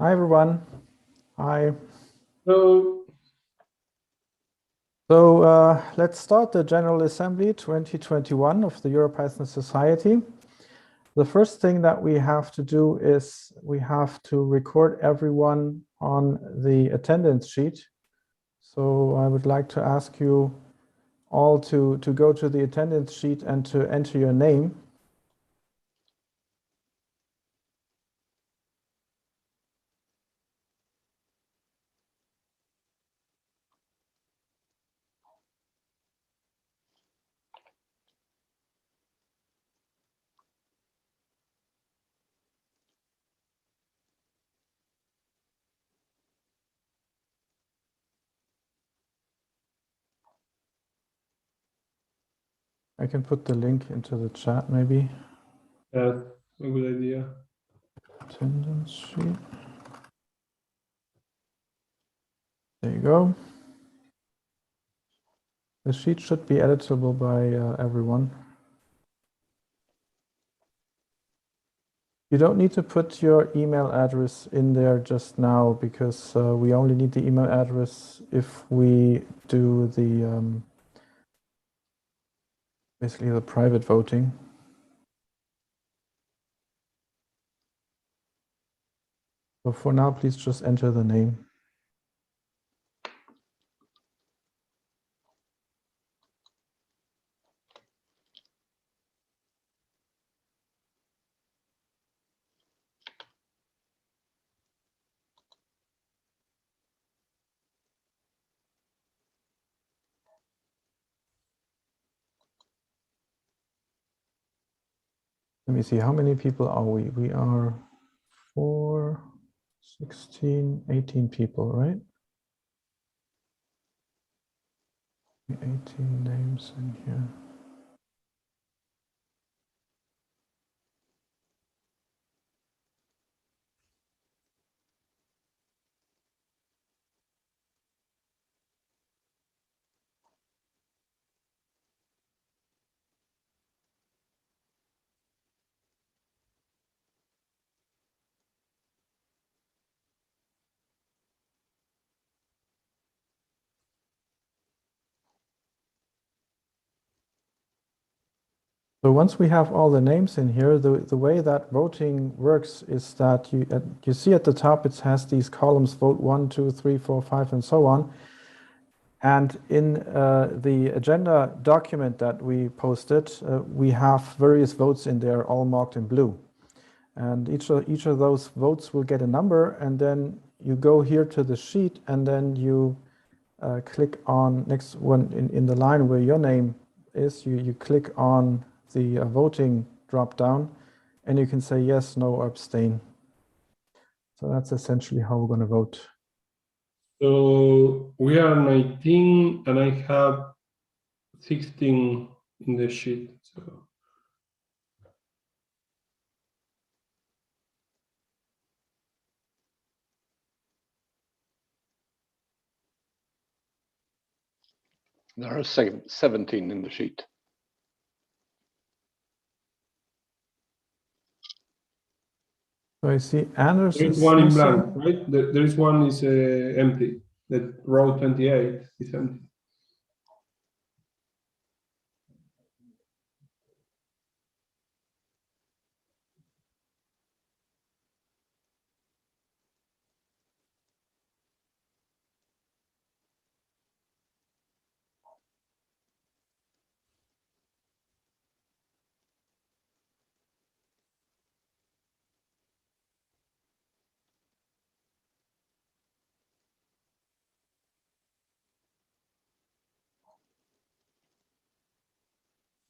Hi, everyone. Hi. So, Let's start the General Assembly 2021 of the EuroPython Society. The first thing that we have to do is we have to record everyone on the attendance sheet. So I would like to ask you all to go to the attendance sheet and to enter your name. I can put the link into the chat, maybe. that's a good idea. Attendance sheet. There you go. The sheet should be editable by everyone. You don't need to put your email address in there just now because we only need the email address if we do the basically the private voting. So for now, please just enter the name. Let me see, how many people are we? We are 4, 16, 18 people, right? 18 names in here. So once we have all the names in here, the way that voting works is that you see at the top it has these columns: vote 1, 2, 3, 4, 5, and so on. And in the agenda document that we posted, we have various votes in there, all marked in blue. And each of those votes will get a number, and then you go here to the sheet, and then you click on next one in the line where your name is. You click on the voting drop down, and you can say yes, no, or abstain. So that's essentially how we're going to vote. So we are 19 and I have 16 in the sheet. So there are 17 in the sheet. So I see Anders there is is one in missing. blank, right? There is one is empty. That row 28 is empty.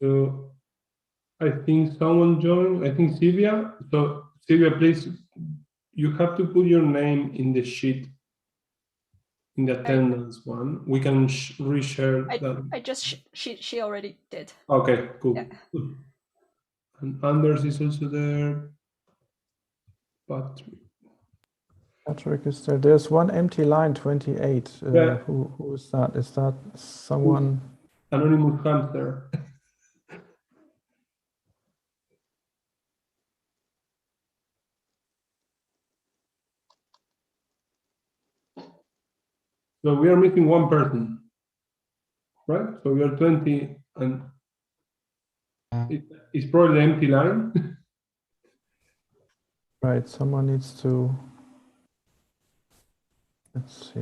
So I think someone joined. I think Sylvia. So Sylvia, please, you have to put your name in the sheet, in the attendance one. We can reshare that. I just she already did. Okay, cool. Yeah. And Anders is also there. Patrick is there. There's one empty line, 28. Yeah. Who is that? Is that someone? Anonymous hamster. So we are missing one person, right? So we are 20, and it's probably the empty line. Right, someone needs to, let's see.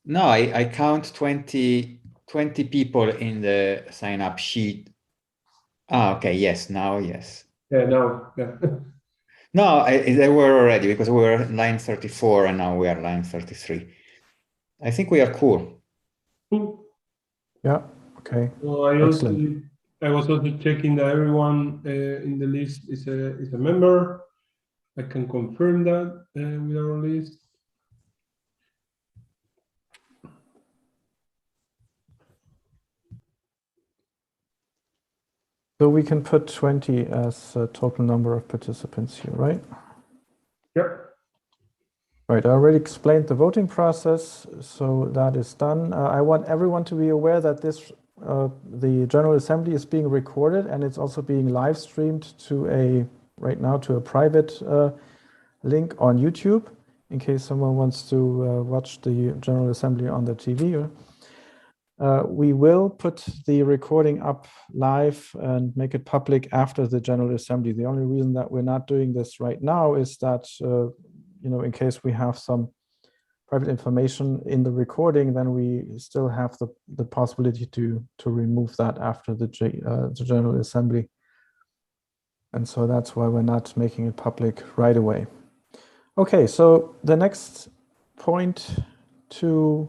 No, I count 20 people in the sign up sheet. Ah, okay, yes, now, yes. Yeah, no, yeah. No, they were already, because we were line 34 and now we are line 33. I think we are cool. Cool. Yeah, okay. So I Excellent. was also checking that everyone in the list is a member. I can confirm that with our list. So we can put 20 as a total number of participants here, right? Yep. Right, I already explained the voting process, so that is done. I want everyone to be aware that this, the General Assembly is being recorded, and it's also being live streamed to right now to a private link on YouTube, in case someone wants to watch the General Assembly on the TV. We will put the recording up live and make it public after the General Assembly. The only reason that we're not doing this right now is that in case we have some private information in the recording, then we still have the possibility to remove that after the General Assembly. And so that's why we're not making it public right away. Okay, so the next point to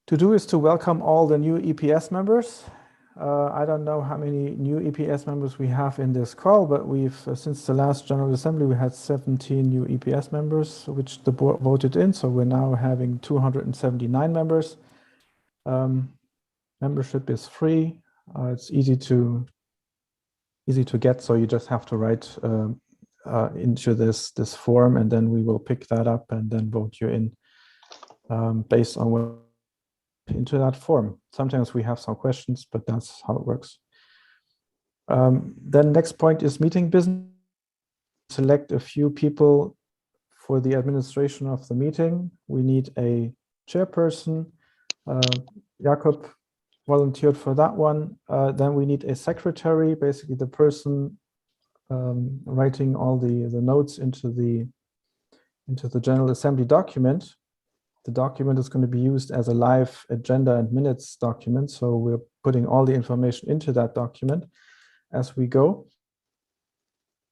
do is to welcome all the new EPS members. I don't know how many new EPS members we have in this call, but we've, since the last General Assembly, we had 17 new EPS members, which the board voted in. So we're now having 279 members. Membership is free. It's easy to get. So you just have to write into this form, and then we will pick that up and then vote you in based on what into that form. Sometimes we have some questions, but that's how it works. Then next point is meeting business. Select a few people for the administration of the meeting. We need a chairperson. Jakob volunteered for that one. Then we need a secretary, basically the person writing all the notes into the General Assembly document. The document is going to be used as a live agenda and minutes document. So we're putting all the information into that document as we go.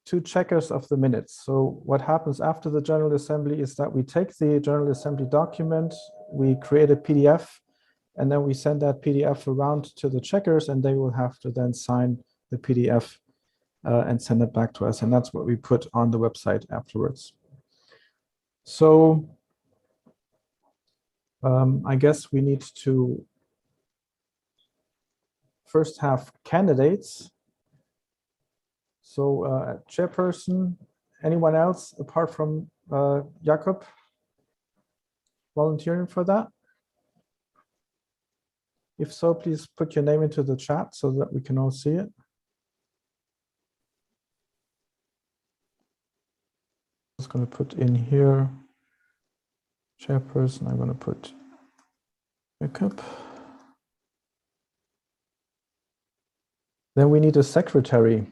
2 checkers of the minutes. So what happens after the General Assembly is that we take the General Assembly document, we create a PDF, and then we send that PDF around to the checkers, and they will have to then sign the PDF and send it back to us. And that's what we put on the website afterwards. So I guess we need to first have candidates. So chairperson, anyone else apart from Jakob volunteering for that? If so, please put your name into the chat so that we can all see it. I'm just going to put in here chairperson. I'm going to put Jakob. Then we need a secretary.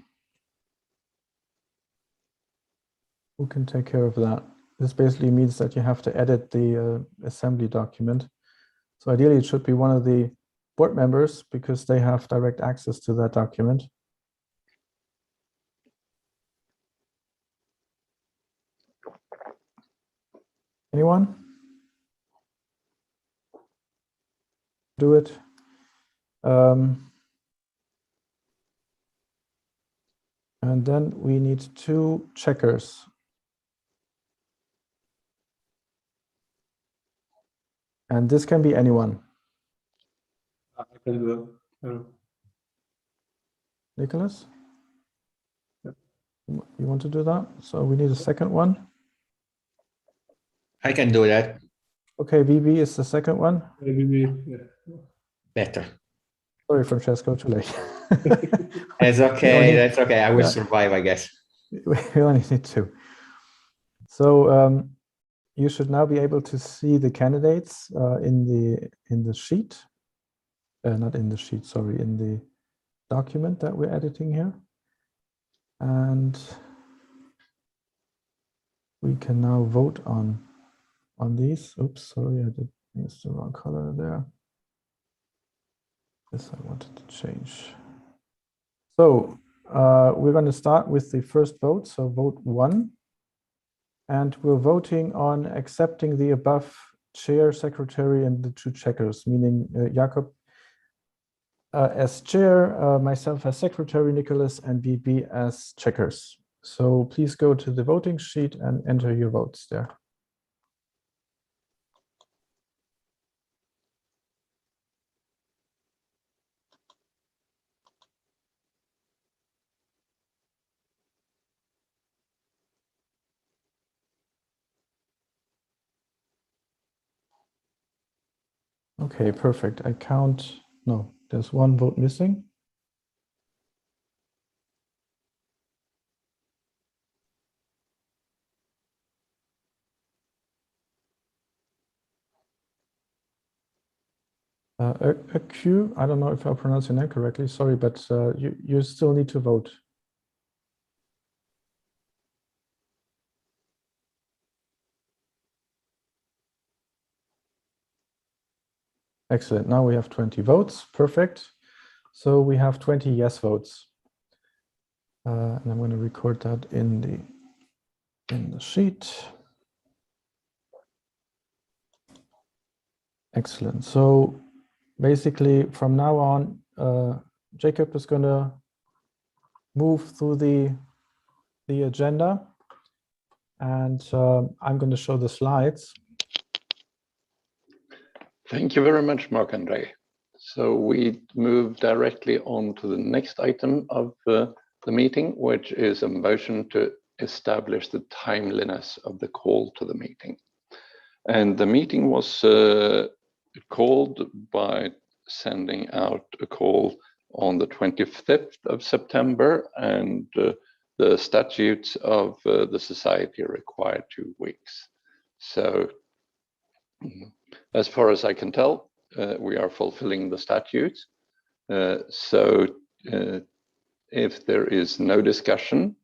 Who can take care of that? This basically means that you have to edit the assembly document. So ideally it should be one of the board members because they have direct access to that document. Anyone? Do it. And then we need 2 checkers. And this can be anyone. I can do that. Nicholas? Yeah. You want to do that? So we need a second one. I can do that. Okay, VB is the second one. Maybe, yeah. Better. Sorry, Francesco, too late. It's okay, that's okay. I will survive, I guess. We only need 2. So you should now be able to see the candidates in the sheet, not in the sheet, sorry, in the document that we're editing here. And we can now vote on these. Oops, sorry, I did use the wrong color there. This I wanted to change. So we're going to start with the first vote, so vote 1. And we're voting on accepting the above chair, secretary, and the 2 checkers, meaning Jakob as chair, myself as secretary, Nicholas and BB as checkers. So please go to the voting sheet and enter your votes there. Okay, perfect. I count, no, there's 1 vote missing. A Q, I don't know if I pronounce your name correctly, sorry, but you still need to vote. Excellent, now we have 20 votes, perfect. So we have 20 yes votes. And I'm going to record that in the sheet. Excellent, so basically from now on, Jacob is going to move through the agenda, and I'm going to show the slides. Thank you very much, Marc-André. So we move directly on to the next item of the meeting, which is a motion to establish the timeliness of the call to the meeting. And the meeting was called by sending out a call on the 25th of September, and the statutes of the society require 2 weeks. So as far as I can tell, we are fulfilling the statutes. So if there is no discussion,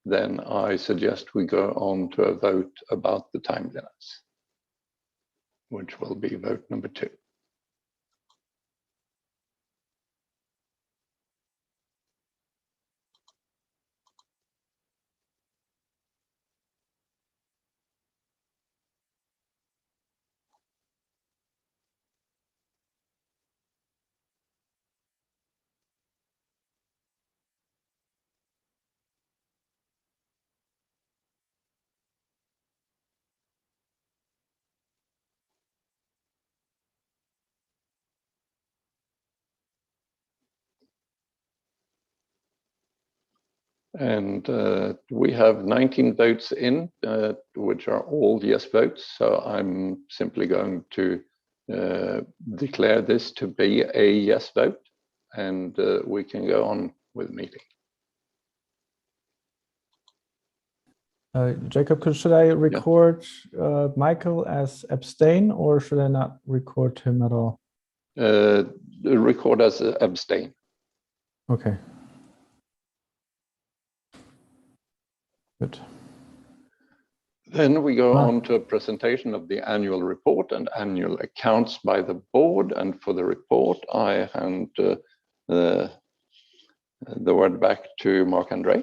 then I suggest we go on to a vote about the timeliness, which will be vote number 2. And we have 19 votes in, which are all yes votes. So I'm simply going to declare this to be a yes vote, and we can go on with the meeting. Jacob, should I record Michael as abstain, or should I not record him at all? Record as abstain. Okay. Good. Then we go on to a presentation of the annual report and annual accounts by the board. And for the report, I hand the word back to Marc-André.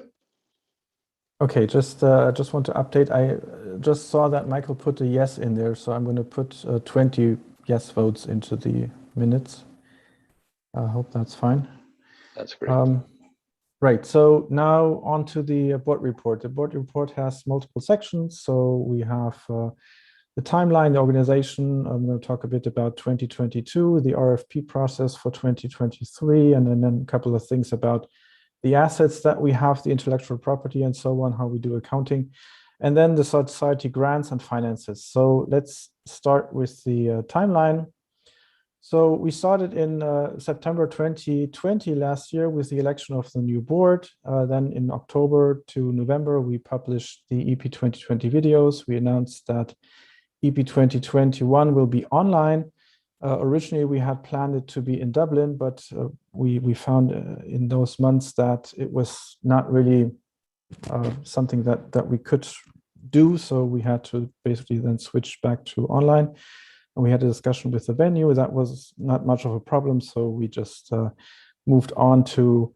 Okay, just want to update. I just saw that Michael put a yes in there, so I'm going to put 20 yes votes into the minutes. I hope that's fine. That's great. Right, so now on to the board report. The board report has multiple sections. So we have the timeline, the organization. I'm going to talk a bit about 2022, the RFP process for 2023, and then a couple of things about the assets that we have, the intellectual property and so on, how we do accounting, and then the society grants and finances. So let's start with the timeline. So we started in September 2020 last year with the election of the new board. Then in October to November, we published the EP 2020 videos. We announced that EP 2021 will be online. Originally, we had planned it to be in Dublin, but we found in those months that it was not really something that we could do. So we had to basically then switch back to online. And we had a discussion with the venue. That was not much of a problem. So we just moved on to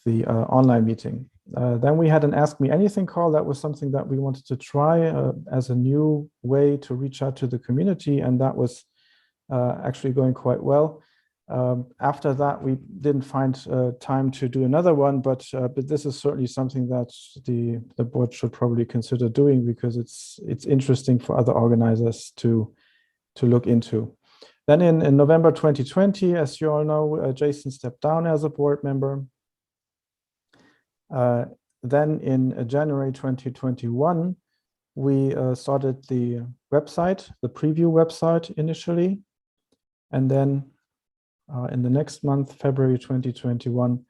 the online meeting. Then we had an Ask Me Anything call. That was something that we wanted to try as a new way to reach out to the community. And that was actually going quite well. After that, we didn't find time to do another one, but this is certainly something that the board should probably consider doing, because it's interesting for other organizers to look into. Then in November 2020, as you all know, Jason stepped down as a board member. Then in January 2021, we started the website, the preview website initially. And then in the next month, February 2021,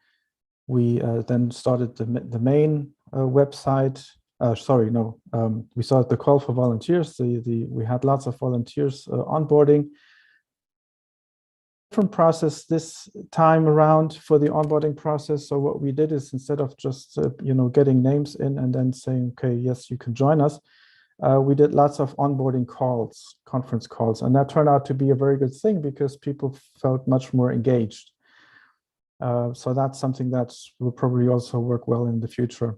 we then started the main website. We started the call for volunteers. We had lots of volunteers onboarding. Different process this time around for the onboarding process. So what we did is, instead of just getting names in and then saying, okay, yes, you can join us, we did lots of onboarding calls, conference calls, and that turned out to be a very good thing because people felt much more engaged. So that's something that will probably also work well in the future.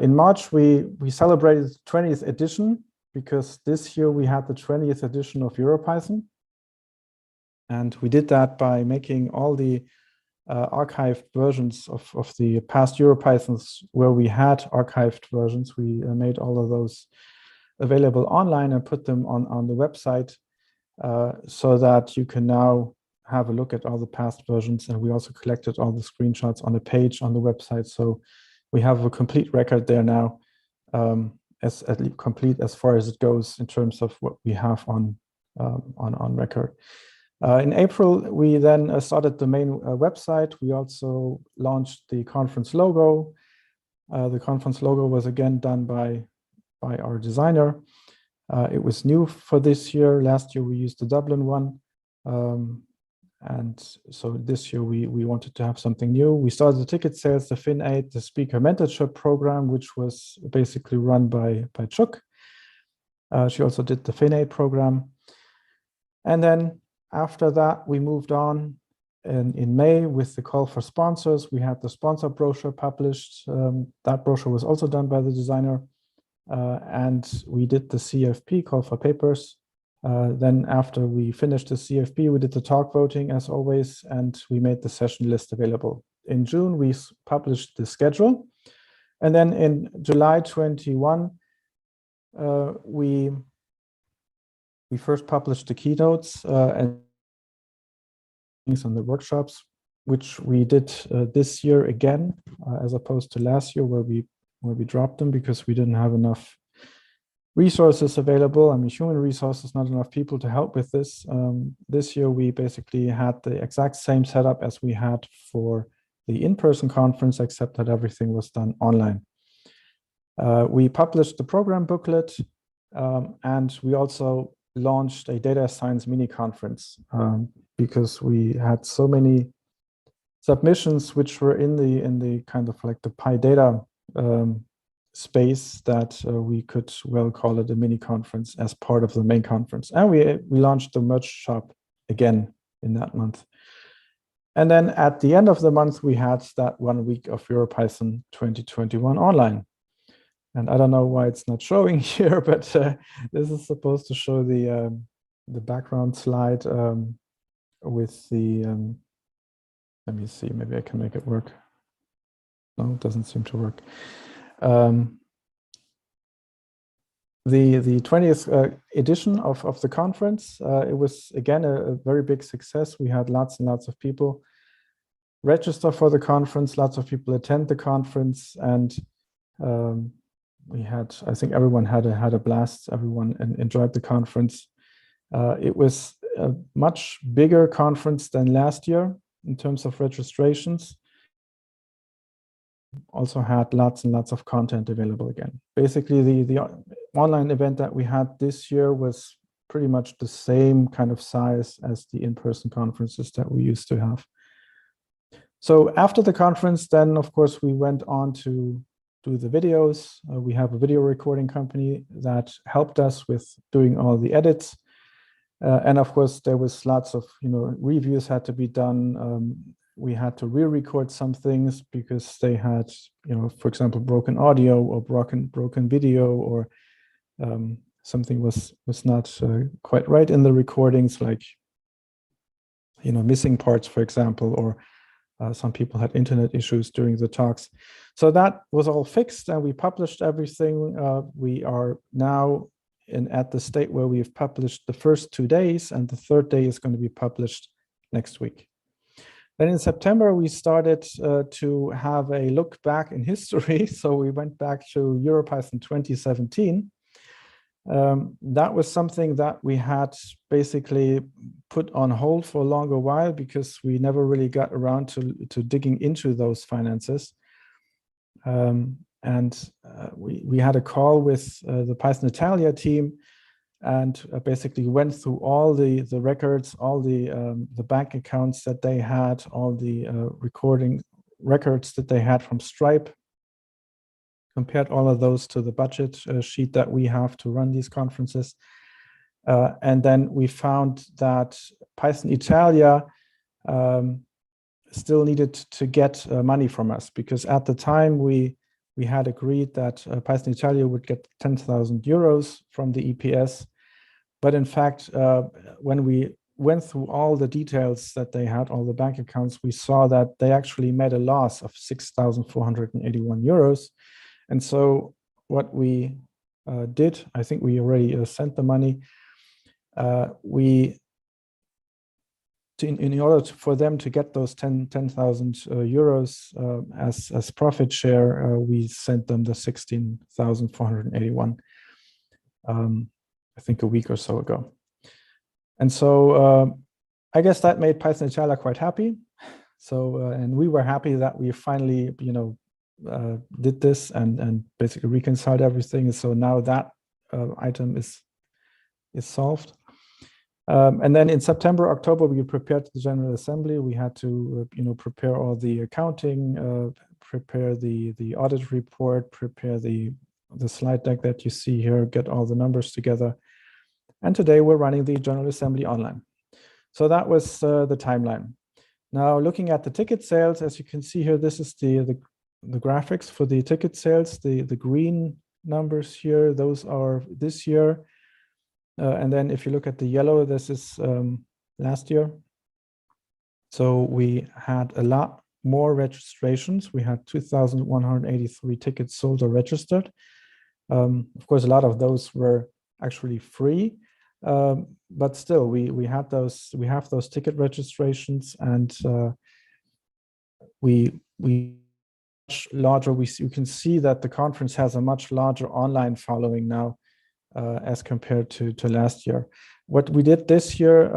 In March, we celebrated the 20th edition, because this year we had the 20th edition of EuroPython. And we did that by making all the archived versions of the past EuroPythons where we had archived versions. We made all of those available online and put them on the website so that you can now have a look at all the past versions. And we also collected all the screenshots on a page on the website. So we have a complete record there now, as at least complete as far as it goes in terms of what we have on record. In April, we then started the main website. We also launched the conference logo. The conference logo was again done by our designer. It was new for this year. Last year, we used the Dublin one. And so this year, we wanted to have something new. We started the ticket sales, the Fin8, the speaker mentorship program, which was basically run by Chuk. She also did the Fin8 program. And then after that, we moved on in May with the call for sponsors. We had the sponsor brochure published. That brochure was also done by the designer. And we did the CFP, call for papers. Then after we finished the CFP, we did the talk voting as always, and we made the session list available. In June, we published the schedule. And then in July 21, we first published the keynotes and on the workshops, which we did this year again, as opposed to last year where we dropped them because we didn't have enough resources available. I mean, human resources, not enough people to help with this. This year, we basically had the exact same setup as we had for the in-person conference, except that everything was done online. We published the program booklet, and we also launched a data science mini conference because we had so many submissions which were in the kind of like the PyData space that we could well call it a mini conference as part of the main conference. And we launched the merch shop again in that month. And then at the end of the month, we had that 1 week of EuroPython 2021 online. And I don't know why it's not showing here, but this is supposed to show the background slide with the, let me see, maybe I can make it work. No, it doesn't seem to work. The 20th edition of the conference, it was again a very big success. We had lots and lots of people register for the conference, lots of people attend the conference, and we had, I think everyone had a blast. Everyone enjoyed the conference. It was a much bigger conference than last year in terms of registrations. Also had lots and lots of content available again. Basically, the online event that we had this year was pretty much the same kind of size as the in-person conferences that we used to have. So after the conference, then of course we went on to do the videos. We have a video recording company that helped us with doing all the edits. And of course, there was lots of, reviews had to be done. We had to re-record some things because they had, for example, broken audio or broken video, or something was not quite right in the recordings, like, missing parts, for example, or some people had internet issues during the talks. So that was all fixed, and we published everything. We are now at the state where we've published the first 2 days, and the third day is going to be published next week. Then in September, we started to have a look back in history. So we went back to EuroPython 2017. That was something that we had basically put on hold for a longer while because we never really got around to digging into those finances. We had a call with the Python Italia team, and basically went through all the records, all the bank accounts that they had, all the recording records that they had from Stripe, compared all of those to the budget sheet that we have to run these conferences. And then we found that Python Italia still needed to get money from us, because at the time we had agreed that Python Italia would get 10,000 euros from the EPS. But in fact, when we went through all the details that they had, all the bank accounts, we saw that they actually made a loss of 6,481 euros. And so what we did, I think we already sent the money. In order for them to get those 10,000 euros as profit share, we sent them the 16,481, I think a week or so ago. And so I guess that made Python Italia quite happy. So and we were happy that we finally, did this and basically reconciled everything. So now that item is solved. And then in September, October, we prepared the General Assembly. We had to, prepare all the accounting, prepare the audit report, prepare the slide deck that you see here, get all the numbers together. And today we're running the General Assembly online. So that was the timeline. Now looking at the ticket sales, as you can see here, this is the graphics for the ticket sales. The green numbers here, those are this year. And then if you look at the yellow, this is last year. So we had a lot more registrations. We had 2,183 tickets sold or registered. Of course, a lot of those were actually free, but still, we have those ticket registrations, and we much larger. You can see that the conference has a much larger online following now. As compared to last year. What we did this year,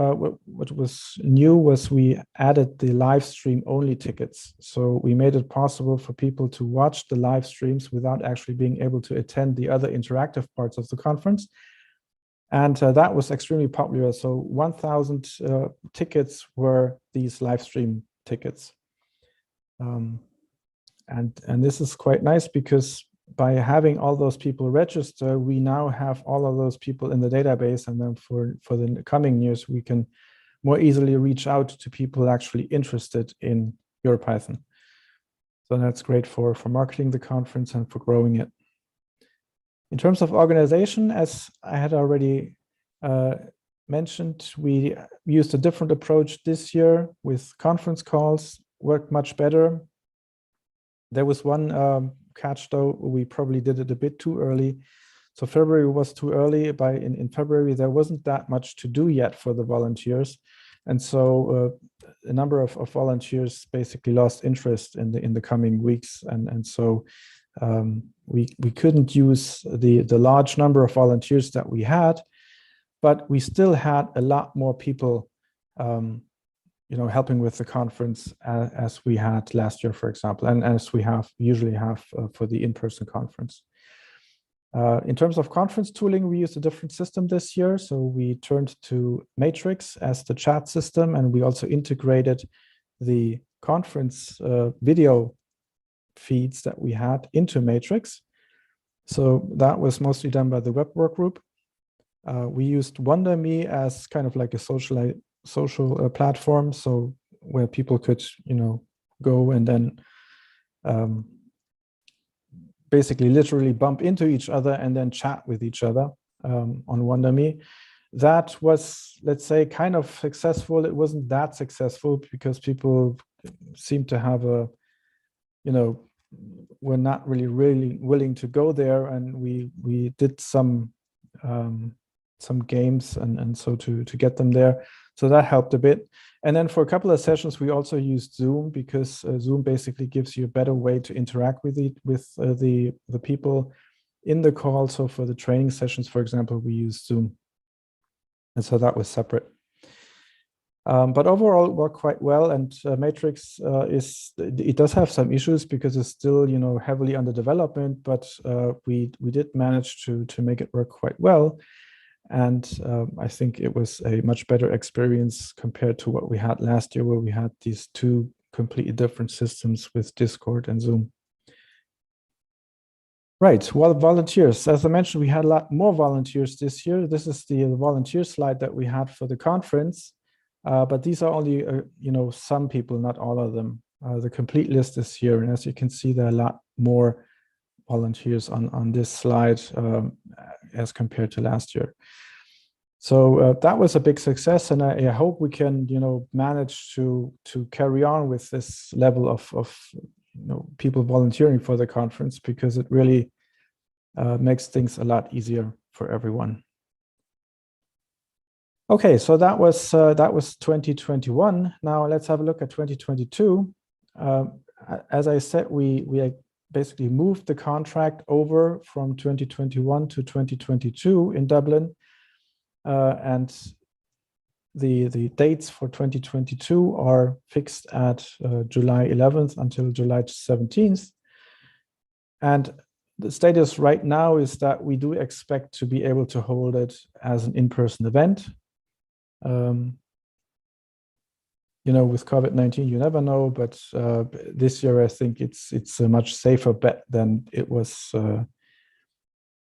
what was new, was we added the live stream only tickets. So we made it possible for people to watch the live streams without actually being able to attend the other interactive parts of the conference. And that was extremely popular. So 1,000 tickets were these live stream tickets. And this is quite nice, because by having all those people register, we now have all of those people in the database, and then for the coming years, we can more easily reach out to people actually interested in EuroPython. So that's great for marketing the conference and for growing it. In terms of organization, as I had already mentioned, we used a different approach this year with conference calls, worked much better. There was one catch though, we probably did it a bit too early. So February was too early. In February, there wasn't that much to do yet for the volunteers. And so a number of volunteers basically lost interest in the coming weeks. And so we couldn't use the large number of volunteers that we had. but we still had a lot more people, helping with the conference as we had last year, for example, and as we usually have for the in-person conference. In terms of conference tooling, we used a different system this year. So we turned to Matrix as the chat system, and we also integrated the conference video feeds that we had into Matrix. So that was mostly done by the web work group. We used WonderMe as kind of like a social platform, so where people could, go and then basically literally bump into each other and then chat with each other on WonderMe. That was, let's say, kind of successful. It wasn't that successful because people seemed to have were not really willing to go there, and we did some games and so to get them there. So that helped a bit. And then for a couple of sessions, we also used Zoom, because Zoom basically gives you a better way to interact with the people in the call. So for the training sessions, for example, we used Zoom. And so that was separate. But overall, it worked quite well. And Matrix it does have some issues because it's still, heavily under development, but we did manage to make it work quite well. And I think it was a much better experience compared to what we had last year, where we had these two completely different systems with Discord and Zoom. Right, well, volunteers. As I mentioned, we had a lot more volunteers this year. This is the volunteer slide that we had for the conference. But these are only, some people, not all of them. The complete list is here. And as you can see, there are a lot more volunteers on this slide as compared to last year. So that was a big success, and I hope we can, manage to carry on with this level of people volunteering for the conference, because it really makes things a lot easier for everyone. Okay, so that was 2021. Now let's have a look at 2022. As I said, we basically moved the contract over from 2021 to 2022 in Dublin. And the dates for 2022 are fixed at July 11th until July 17th. And the status right now is that we do expect to be able to hold it as an in-person event. With COVID-19, you never know, but this year I think it's a much safer bet than it was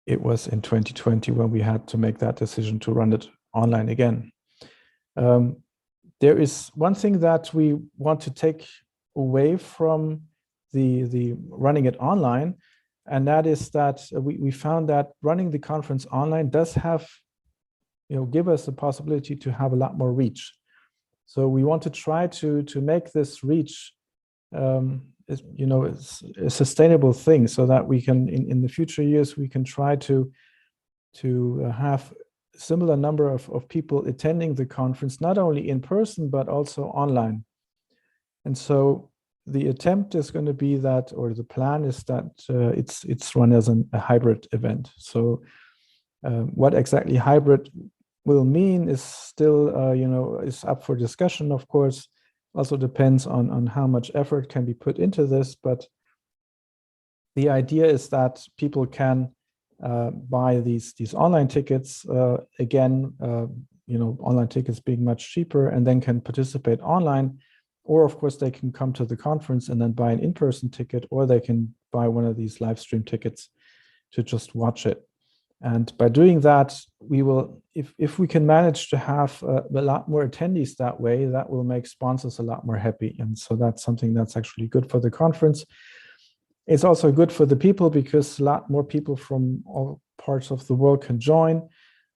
in 2020, when we had to make that decision to run it online again. There is one thing that we want to take away from the running it online, and that is that we found that running the conference online does have, give us the possibility to have a lot more reach. So we want to try to make this reach it's a sustainable thing, so that we can in the future years we can try to have a similar number of people attending the conference, not only in person but also online. And so the attempt is going to be that, or the plan is that it's run as a hybrid event. So what exactly hybrid will mean is still is up for discussion, of course. Also depends on how much effort can be put into this, but the idea is that people can buy these online tickets again, online tickets being much cheaper, and then can participate online. Or of course they can come to the conference and then buy an in-person ticket, or they can buy one of these live stream tickets to just watch it. And by doing that, we will, if we can manage to have a lot more attendees that way, that will make sponsors a lot more happy. And so that's something that's actually good for the conference. It's also good for the people, because a lot more people from all parts of the world can join,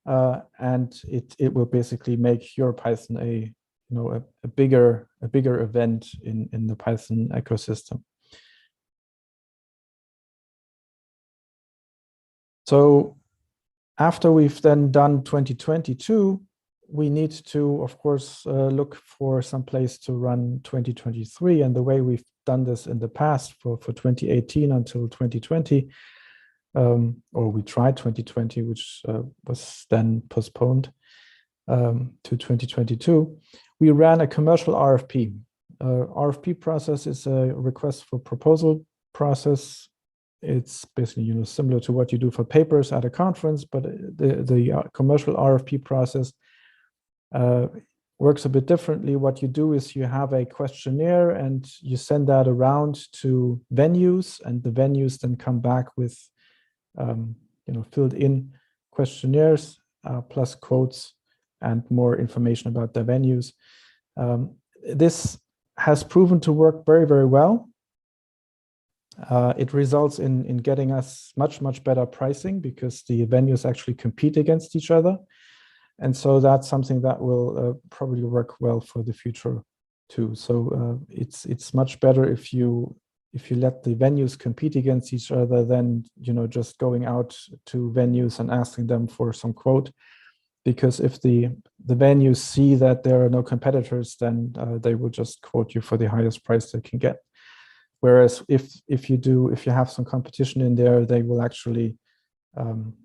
and it will basically make EuroPython a bigger event in the Python ecosystem. So after we've then done 2022, we need to, of course, look for some place to run 2023. And the way we've done this in the past for 2018 until 2020 or we tried 2020, which was then postponed to 2022. We ran a commercial RFP. RFP process is a request for proposal process. It's basically similar to what you do for papers at a conference, but the commercial RFP process works a bit differently. What you do is you have a questionnaire and you send that around to venues, and the venues then come back with filled in questionnaires plus quotes and more information about the venues. This has proven to work very, very well. It results in getting us much, much better pricing because the venues actually compete against each other. And so that's something that will probably work well for the future too. So it's much better if you let the venues compete against each other than just going out to venues and asking them for some quote. Because if the venues see that there are no competitors, then they will just quote you for the highest price they can get. Whereas if you have some competition in there, they will actually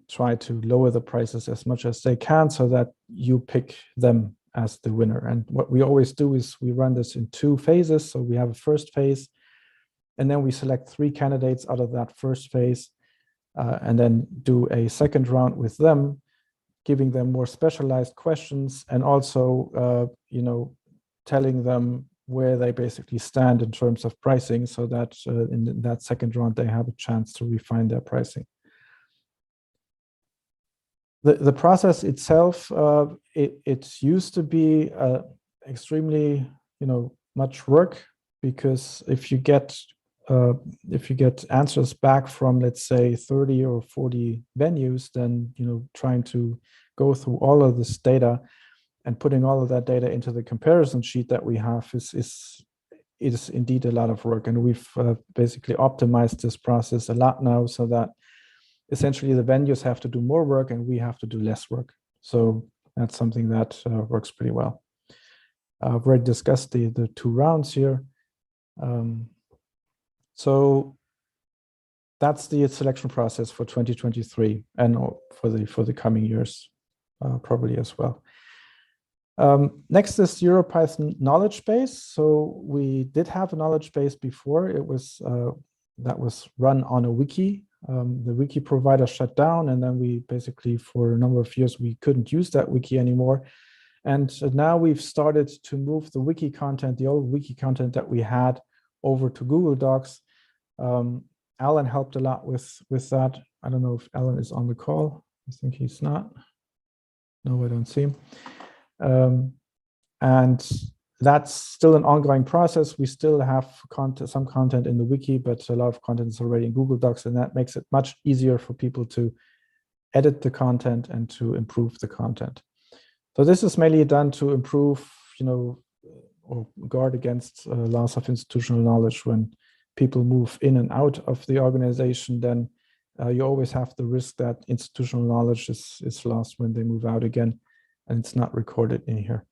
try to lower the prices as much as they can so that you pick them as the winner. And what we always do is we run this in 2 phases. So we have a first phase, and then we select 3 candidates out of that first phase, and then do a second round with them, giving them more specialized questions, and also telling them where they basically stand in terms of pricing, so that in that second round they have a chance to refine their pricing. The process itself, it used to be extremely much work, because if you get answers back from, let's say, 30 or 40 venues, then trying to go through all of this data and putting all of that data into the comparison sheet that we have is indeed a lot of work. And we've basically optimized this process a lot now, so that essentially the venues have to do more work and we have to do less work. So that's something that works pretty well. I've already discussed the 2 rounds here. So that's the selection process for 2023 and for the coming years, probably as well. Next is EuroPython knowledge base. So we did have a knowledge base before. It was that was run on a wiki. The wiki provider shut down, and then we basically, for a number of years, we couldn't use that wiki anymore. And now we've started to move the wiki content, the old wiki content that we had, over to Google Docs. Alan helped a lot with that. I don't know if Alan is on the call. I think he's not. No, I don't see him. And that's still an ongoing process. We still have some content in the wiki, but a lot of content is already in Google Docs, and that makes it much easier for people to edit the content and to improve the content. So this is mainly done to improve, or guard against loss of institutional knowledge. When people move in and out of the organization, then you always have the risk that institutional knowledge is lost when they move out again, and it's not recorded in here.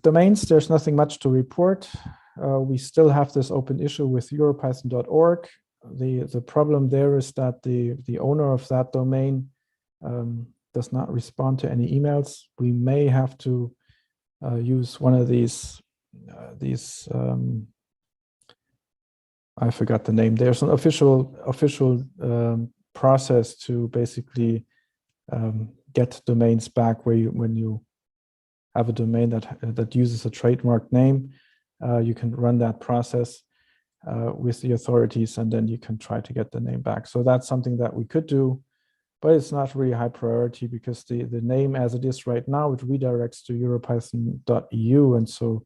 Domains, there's nothing much to report. We still have this open issue with EuroPython.org. The problem there is that the owner of that domain does not respond to any emails. We may have to use one of these I forgot the name. There's an official process to basically get domains back, when you have a domain that uses a trademark name, you can run that process with the authorities, and then you can try to get the name back. So that's something that we could do, but it's not really high priority, because the name as it is right now, it redirects to EuroPython.eu, and so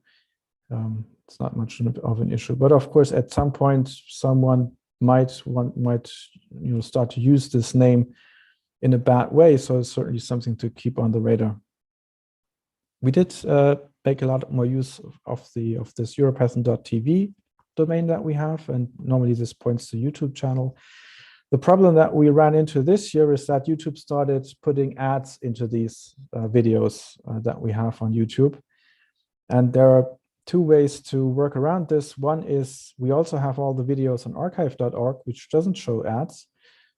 it's not much of an issue. But of course, at some point, someone might start to use this name in a bad way. So it's certainly something to keep on the radar. We did make a lot more use of this EuroPython.tv domain that we have, and normally this points to YouTube channel. The problem that we ran into this year is that YouTube started putting ads into these videos that we have on YouTube, and there are two ways to work around this. One is we also have all the videos on archive.org, which doesn't show ads.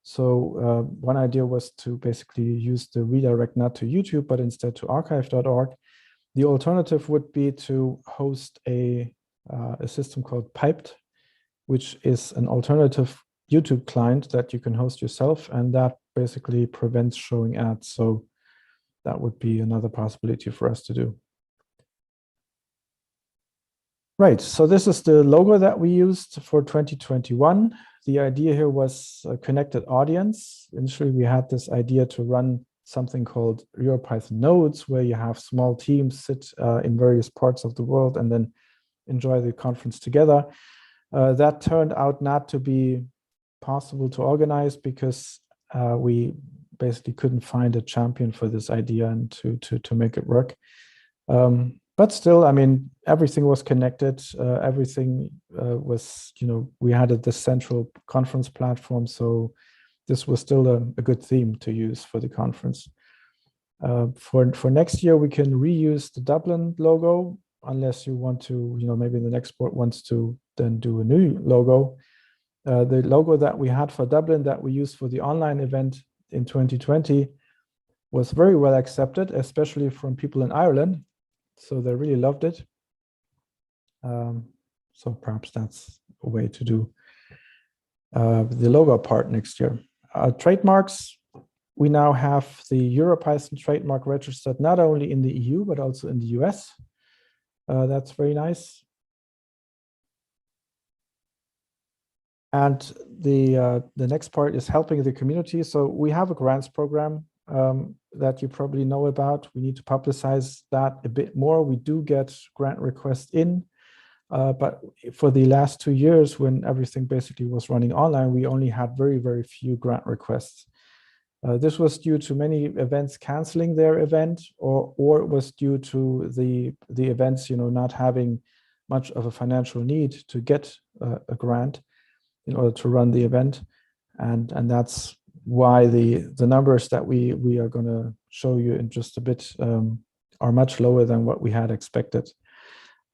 So one idea was to basically use the redirect not to YouTube, but instead to archive.org. The alternative would be to host a system called Piped, which is an alternative YouTube client that you can host yourself, and that basically prevents showing ads. So that would be another possibility for us to do. Right, so this is the logo that we used for 2021. The idea here was a connected audience. Initially, we had this idea to run something called EuroPython nodes, where you have small teams sit in various parts of the world and then enjoy the conference together. That turned out not to be possible to organize because we basically couldn't find a champion for this idea and to make it work. But still, I mean, everything was connected. Everything was, we had this central conference platform. So this was still a good theme to use for the conference. For next year, we can reuse the Dublin logo, unless you want to, maybe the next board wants to then do a new logo. The logo that we had for Dublin that we used for the online event in 2020 was very well accepted, especially from people in Ireland. So they really loved it. So perhaps that's a way to do the logo part next year. Trademarks, we now have the EuroPython trademark registered not only in the EU, but also in the US. That's very nice. And the next part is helping the community. So we have a grants program that you probably know about. We need to publicize that a bit more. We do get grant requests in, but for the last 2 years, when everything basically was running online, we only had very, very few grant requests. This was due to many events canceling their event, or it was due to the events, not having much of a financial need to get a grant in order to run the event, and that's why the numbers that we are going to show you in just a bit are much lower than what we had expected.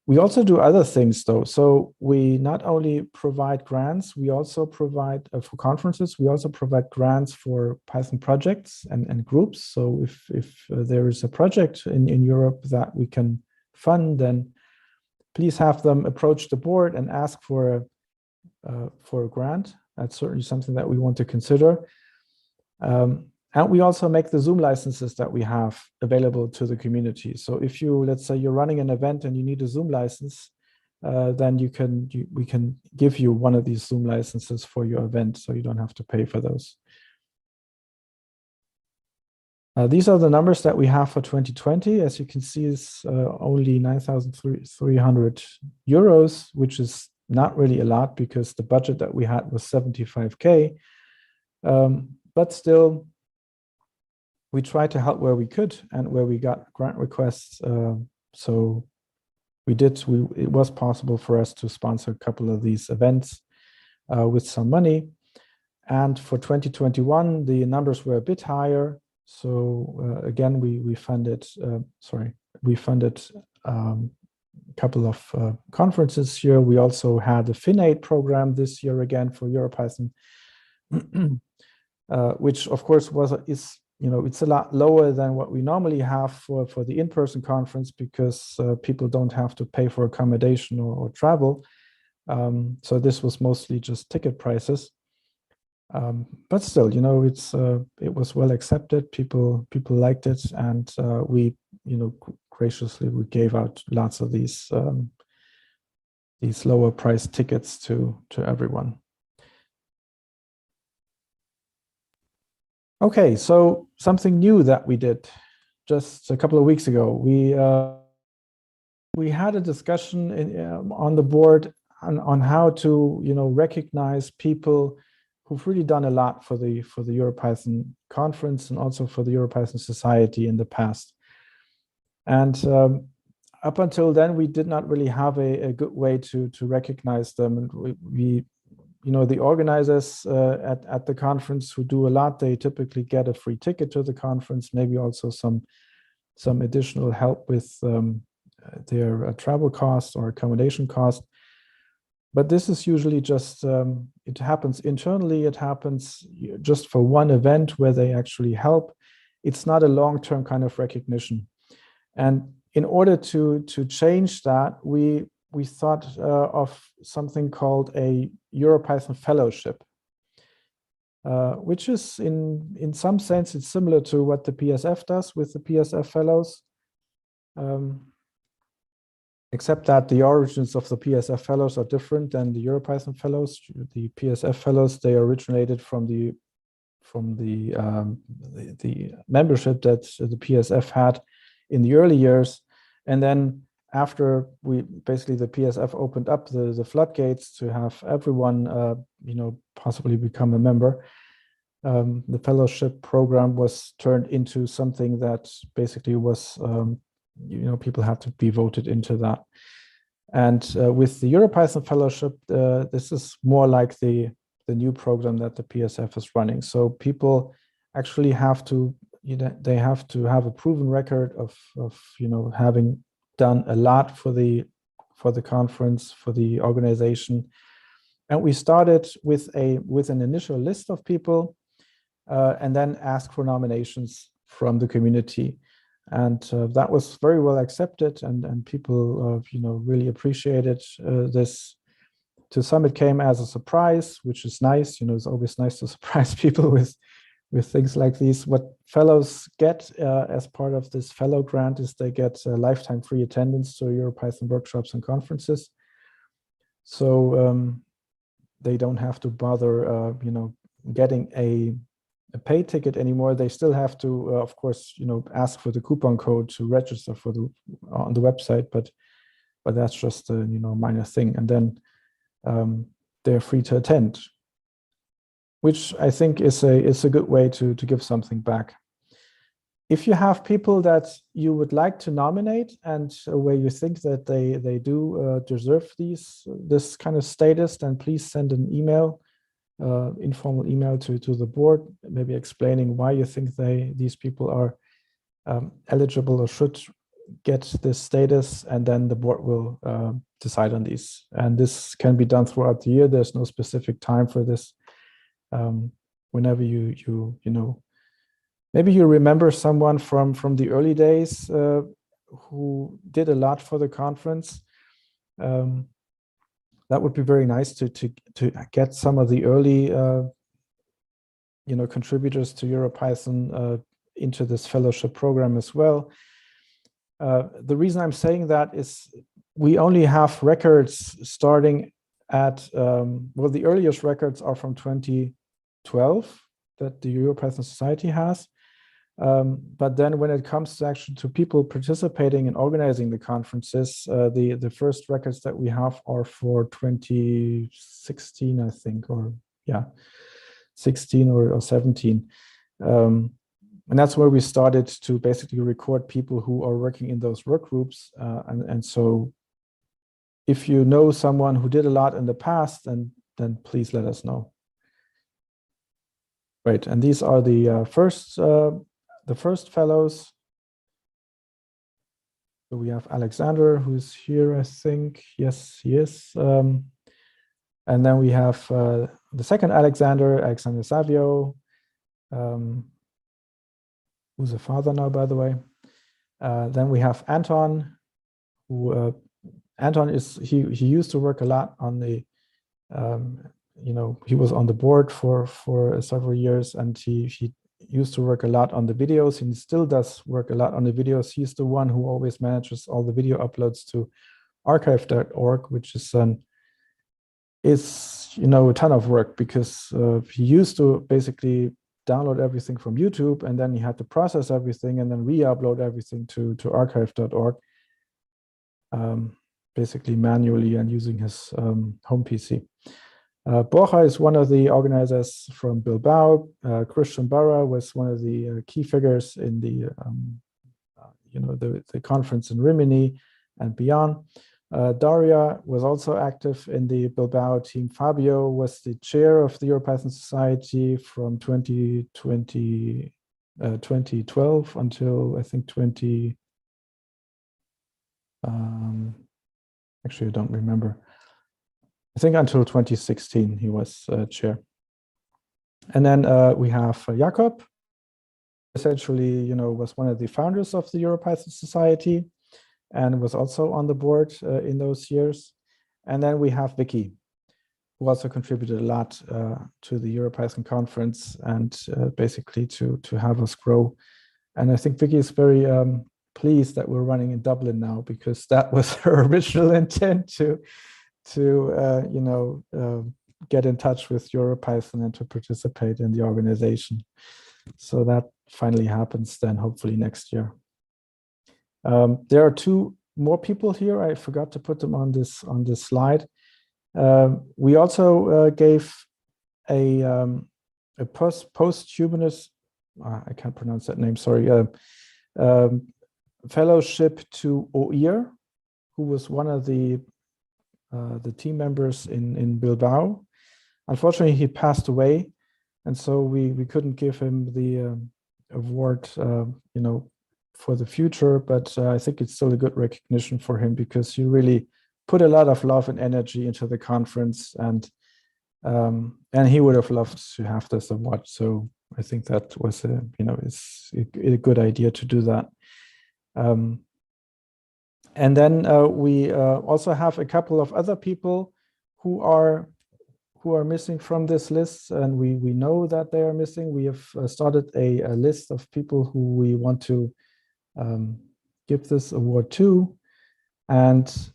We also do other things though. So we not only provide grants, we also provide for conferences, we also provide grants for Python projects and groups. So if there is a project in Europe that we can fund, then please have them approach the board and ask for a grant. That's certainly something that we want to consider. And we also make the Zoom licenses that we have available to the community. So if you, let's say you're running an event and you need a Zoom license, then we can give you one of these Zoom licenses for your event, so you don't have to pay for those. These are the numbers that we have for 2020. As you can see, it's only 9,300 euros, which is not really a lot because the budget that we had was 75K. But still, we tried to help where we could and where we got grant requests. So it was possible for us to sponsor a couple of these events with some money. And for 2021, the numbers were a bit higher. So again, we funded a couple of conferences here. We also had a FinAid program this year again for EuroPython, which of course is it's a lot lower than what we normally have for the in-person conference because people don't have to pay for accommodation or travel. So this was mostly just ticket prices. But still, it was well accepted. People liked it, and we graciously we gave out lots of these lower price tickets to everyone. Okay, so something new that we did just a couple of weeks ago. We had a discussion on the board on how to recognize people who've really done a lot for the EuroPython conference and also for the EuroPython Society in the past. And up until then, we did not really have a good way to recognize them. And we the organizers at the conference who do a lot, they typically get a free ticket to the conference, maybe also some additional help with their travel cost or accommodation cost. But this is usually just, it happens internally, it happens just for one event where they actually help. It's not a long-term kind of recognition. And in order to change that, we thought of something called a EuroPython fellowship, which is in some sense, it's similar to what the PSF does with the PSF fellows. Except that the origins of the PSF fellows are different than the EuroPython fellows. The PSF fellows, they originated from the membership that the PSF had in the early years, and then after the PSF opened up the floodgates to have everyone possibly become a member, the fellowship program was turned into something that basically was people have to be voted into that. And with the EuroPython fellowship, this is more like the new program that the PSF is running. So people actually have to, they have to have a proven record of having done a lot for the conference, for the organization. And we started with an initial list of people, and then asked for nominations from the community. And that was very well accepted, and people really appreciated this. To some it came as a surprise, which is nice. It's always nice to surprise people with things like these. What fellows get as part of this fellow grant is they get lifetime free attendance to EuroPython workshops and conferences. So they don't have to bother getting a paid ticket anymore. They still have to, of course, ask for the coupon code to register on the website, but that's just a minor thing. And then they're free to attend, which I think is a good way to give something back. If you have people that you would like to nominate and where you think that they do deserve this kind of status, then please send an email. Informal email to the board, maybe explaining why you think these people are eligible or should get this status, and then the board will decide on these. And this can be done throughout the year. There's no specific time for this. Whenever you maybe you remember someone from the early days who did a lot for the conference. That would be very nice to get some of the early contributors to EuroPython into this fellowship program as well. The reason I'm saying that is we only have records starting at the earliest records are from 2012 that the EuroPython Society has. But then when it comes to actually to people participating and organizing the conferences, the first records that we have are for 2016, I think, or 16 or 17. And that's where we started to basically record people who are working in those work groups. And so if you know someone who did a lot in the past, then please let us know. Right, and these are the first fellows. So we have Alexander, who's here, I think. Yes, he is. And then we have the second Alexander Savio, who's a father now, by the way. Then we have Anton, who Anton he used to work a lot on the, he was on the board for several years, and he used to work a lot on the videos. He still does work a lot on the videos. He's the one who always manages all the video uploads to archive.org, which is a ton of work, because he used to basically download everything from YouTube, and then he had to process everything and then re-upload everything to archive.org, basically manually and using his home PC. Borja is one of the organizers from Bilbao. Christian Barra was one of the key figures in the conference in Rimini and beyond. Daria was also active in the Bilbao team. Fabio was the chair of the EuroPython Society from 2012 until I think 2018 Actually, I don't remember. I think until 2016 he was chair. And then we have Jakob, essentially, was one of the founders of the EuroPython Society and was also on the board in those years. And then we have Vicky, who also contributed a lot to the EuroPython conference and basically to have us grow. And I think Vicky is very pleased that we're running in Dublin now, because that was her original intent to get in touch with EuroPython and to participate in the organization. So that finally happens then, hopefully next year. There are two more people here. I forgot to put them on this slide. We also gave a posthumous, I can't pronounce that name, sorry, fellowship to Oir, who was one of the team members in Bilbao. Unfortunately, he passed away, and so we couldn't give him the award, for the future. But I think it's still a good recognition for him, because he really put a lot of love and energy into the conference, and he would have loved to have this award. So I think that was it's a good idea to do that. And then we also have a couple of other people who are missing from this list, and we know that they are missing. We have started a list of people who we want to give this award to, and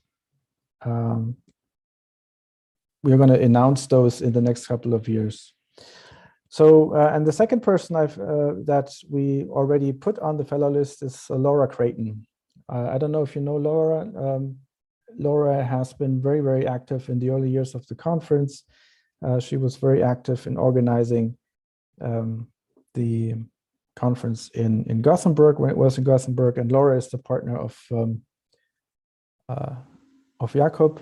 we are going to announce those in the next couple of years. So, and the second person that we already put on the fellow list is Laura Creighton. I don't know if you know Laura. Laura has been very, very active in the early years of the conference. She was very active in organizing the conference in Gothenburg when it was in Gothenburg, and Laura is the partner of Jakob.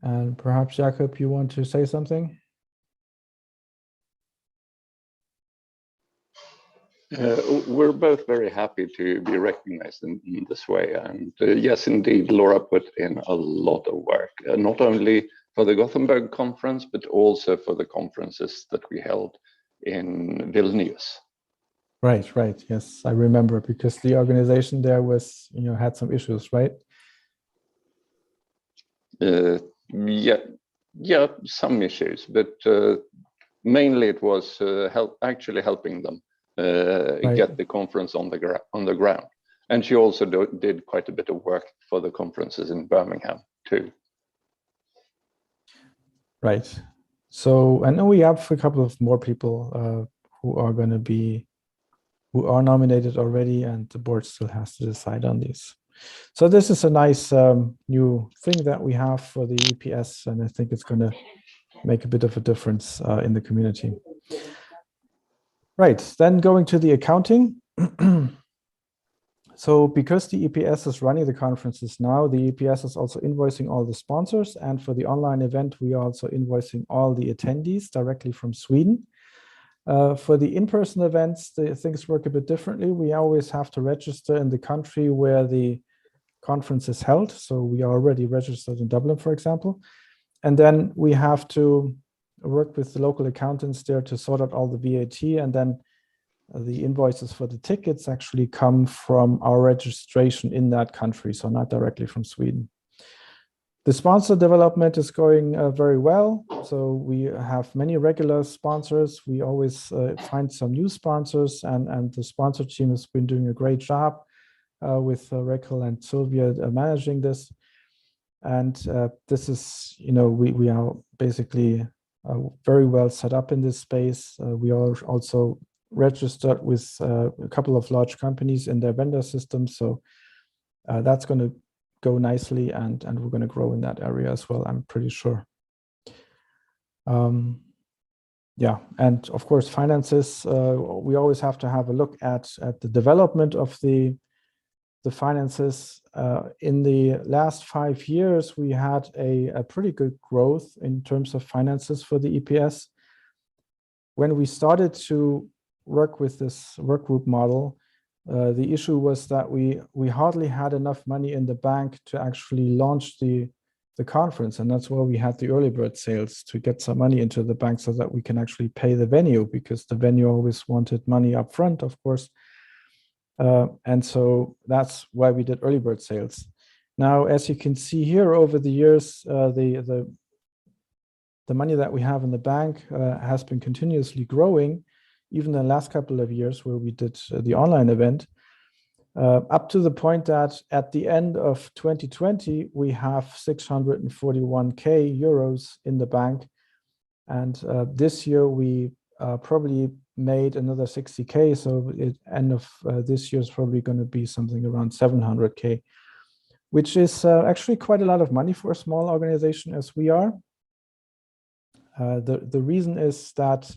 And perhaps, Jakob, you want to say something? We're both very happy to be recognized in this way. And yes, indeed, Laura put in a lot of work, not only for the Gothenburg conference, but also for the conferences that we held in Vilnius. Right. Yes, I remember, because the organization there was, had some issues, right? Yeah, some issues, but mainly it was actually helping them get the conference on the ground. And she also did quite a bit of work for the conferences in Birmingham too. Right. So I know we have a couple of more people who are nominated already, and the board still has to decide on these. So this is a nice new thing that we have for the EPS, and I think it's going to make a bit of a difference in the community. Right, then going to the accounting. So because the EPS is running the conferences now, the EPS is also invoicing all the sponsors, and for the online event, we are also invoicing all the attendees directly from Sweden. For the in-person events, things work a bit differently. We always have to register in the country where the conference is held. So we are already registered in Dublin, for example. And then we have to work with the local accountants there to sort out all the VAT, and then the invoices for the tickets actually come from our registration in that country, so not directly from Sweden. The sponsor development is going very well. So we have many regular sponsors. We always find some new sponsors, and the sponsor team has been doing a great job with Raquel and Sylvia managing this. And this is, we are basically very well set up in this space. We are also registered with a couple of large companies in their vendor system. So that's going to go nicely, and we're going to grow in that area as well, I'm pretty sure. Yeah, and of course, finances, we always have to have a look at the development of the finances. In the last 5 years, we had a pretty good growth in terms of finances for the EPS. When we started to work with this work group model, The issue was that we hardly had enough money in the bank to actually launch the conference, and that's why we had the early bird sales, to get some money into the bank so that we can actually pay the venue, because the venue always wanted money up front, of course. And so that's why we did early bird sales. Now, as you can see here, over the years, the money that we have in the bank has been continuously growing, even in the last couple of years where we did the online event, up to the point that at the end of 2020, we have 641k euros in the bank. And this year we probably made another 60k. So at end of this year is probably going to be something around 700k, which is actually quite a lot of money for a small organization as we are. The reason is that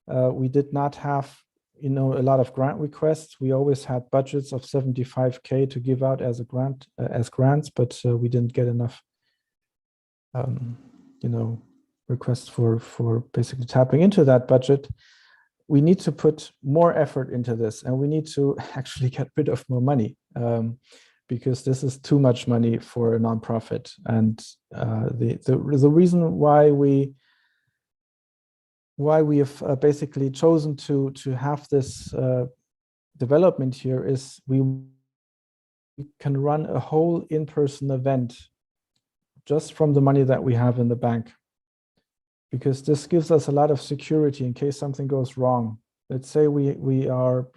we did not have, a lot of grant requests. We always had budgets of 75k to give out as a grant, as grants, but we didn't get enough, requests for basically tapping into that budget. We need to put more effort into this, and we need to actually get rid of more money, because this is too much money for a nonprofit. And the reason why we have basically chosen to have this development here is we can run a whole in-person event just from the money that we have in the bank, because this gives us a lot of security in case something goes wrong. Let's say we are,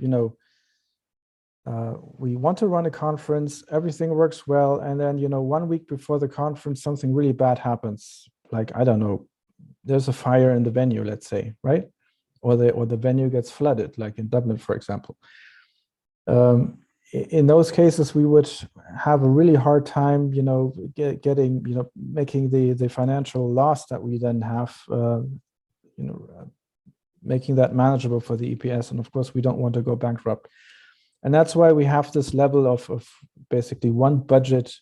we want to run a conference, everything works well, and then 1 week before the conference something really bad happens, like, I don't know, there's a fire in the venue, let's say, right? Or the venue gets flooded, like in Dublin, for example. In those cases, we would have a really hard time, making the financial loss that we then have, making that manageable for the EPS. And of course, we don't want to go bankrupt. And that's why we have this level of basically one budget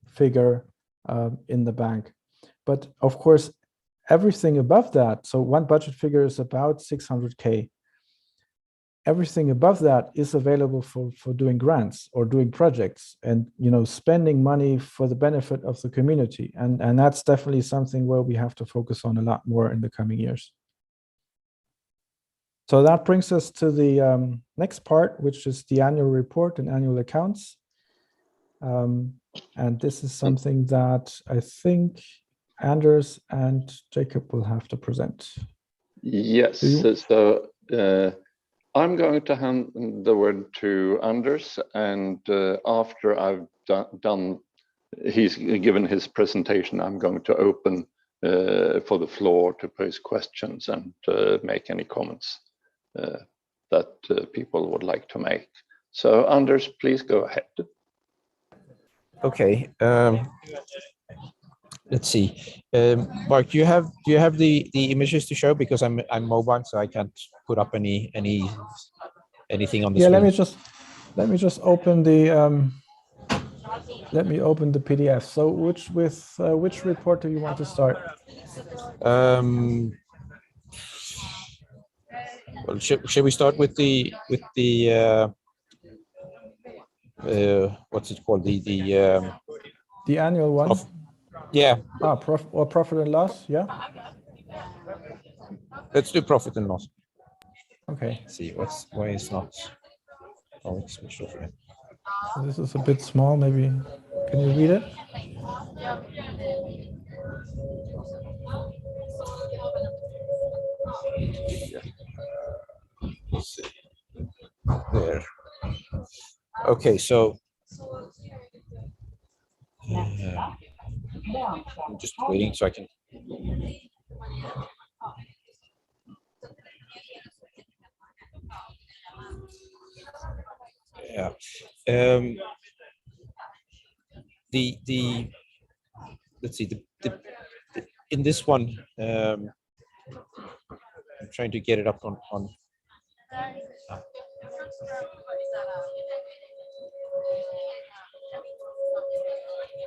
figure in the bank. But of course, everything above that, so one budget figure is about 600k. Everything above that is available for doing grants or doing projects and, spending money for the benefit of the community. And that's definitely something where we have to focus on a lot more in the coming years. So that brings us to the next part, which is the annual report and annual accounts. And this is something that I think Anders and Jacob will have to present. Yes, so I'm going to hand the word to Anders, and after I've he's given his presentation, I'm going to open for the floor to pose questions and make any comments that people would like to make. So Anders, please go ahead. Okay. Let's see. Mark, do you have the images to show? Because I'm mobile, so I can't put up anything on the screen. Let me just open the PDF. So which report do you want to start? Well, should we start with the what's it called, the annual one? Yeah. Profit and loss. Yeah. Let's do profit and loss. Okay. Let's see why it's not. Oh, it's switched off again. This is a bit small. Maybe can you read it? Let's see. There. Okay, so I'm just waiting so I can. Yeah. Let's see, in this one, I'm trying to get it up on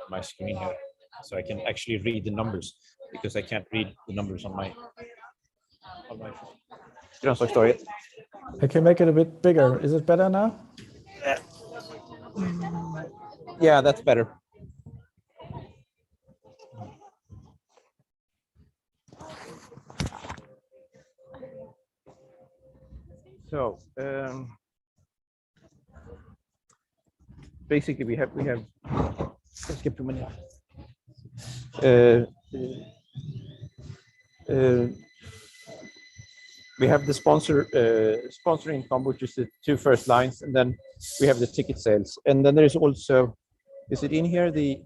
my screen here, so I can actually read the numbers, because I can't read the numbers on my phone. I can make it a bit bigger. Is it better now? Yeah, that's better. So basically, we have. Let's skip 2 minutes. We have the sponsor income, which is the 2 first lines, and then we have the ticket sales, and then there is also, is it in here, there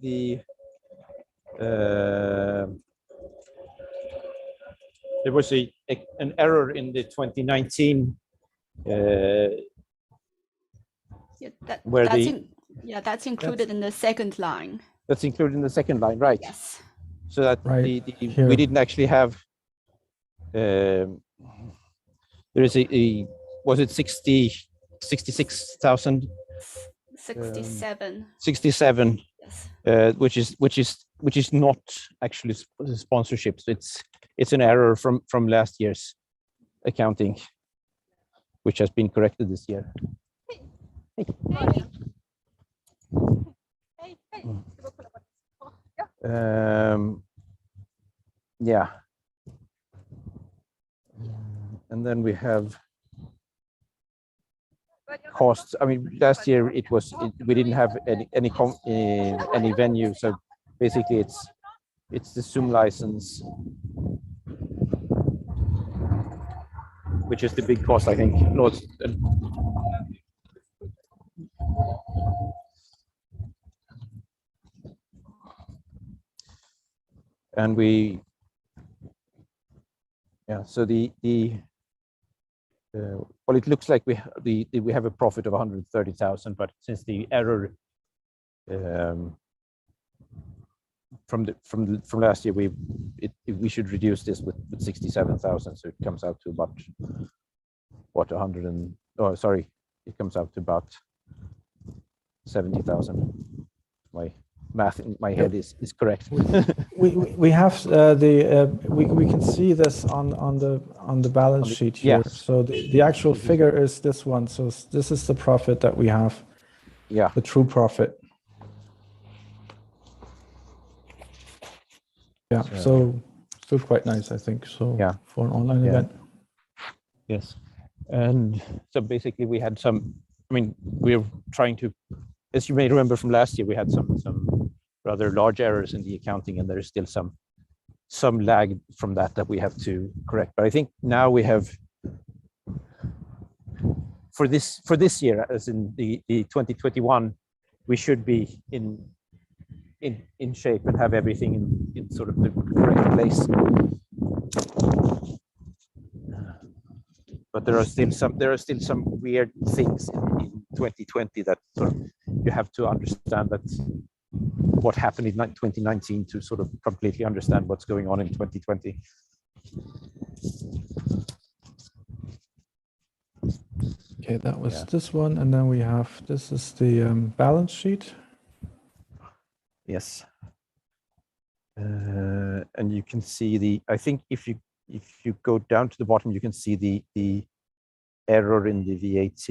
was an error in the 2019 where that's included in the second line. That's included in the second line, right? Yes. So that Right, we didn't actually have. There is was it 66,000? 67. 67. Yes. Which is not actually sponsorships. It's an error from last year's accounting, which has been corrected this year. Yeah. And then we have costs. I mean, last year we didn't have any venue, so basically it's the Zoom license, which is the big cost, I think. And so well, it looks like we have a profit of 130,000, but since the error from last year, we should reduce this with 67,000, so it comes out to about it comes out to about 70,000. My math in my head is correct. we have we can see this on the balance sheet here. Yes. So the actual figure is this one. So this is the profit that we have. Yeah. The true profit. Yeah. So still quite nice, I think. So yeah, for an online event. Yes. And so basically we had some. I mean, we're trying to. As you may remember from last year, we had some rather large errors in the accounting, and there is still some lag from that we have to correct. But I think now we have for this year, as in the 2021, we should be in shape and have everything in sort of the correct place. But there are still some weird things in 2020 that sort of you have to understand that what happened in 2019 to sort of completely understand what's going on in 2020. Okay, that was this one, and then we have this is the balance sheet. Yes. And you can see I think if you go down to the bottom, you can see the error in the VAT.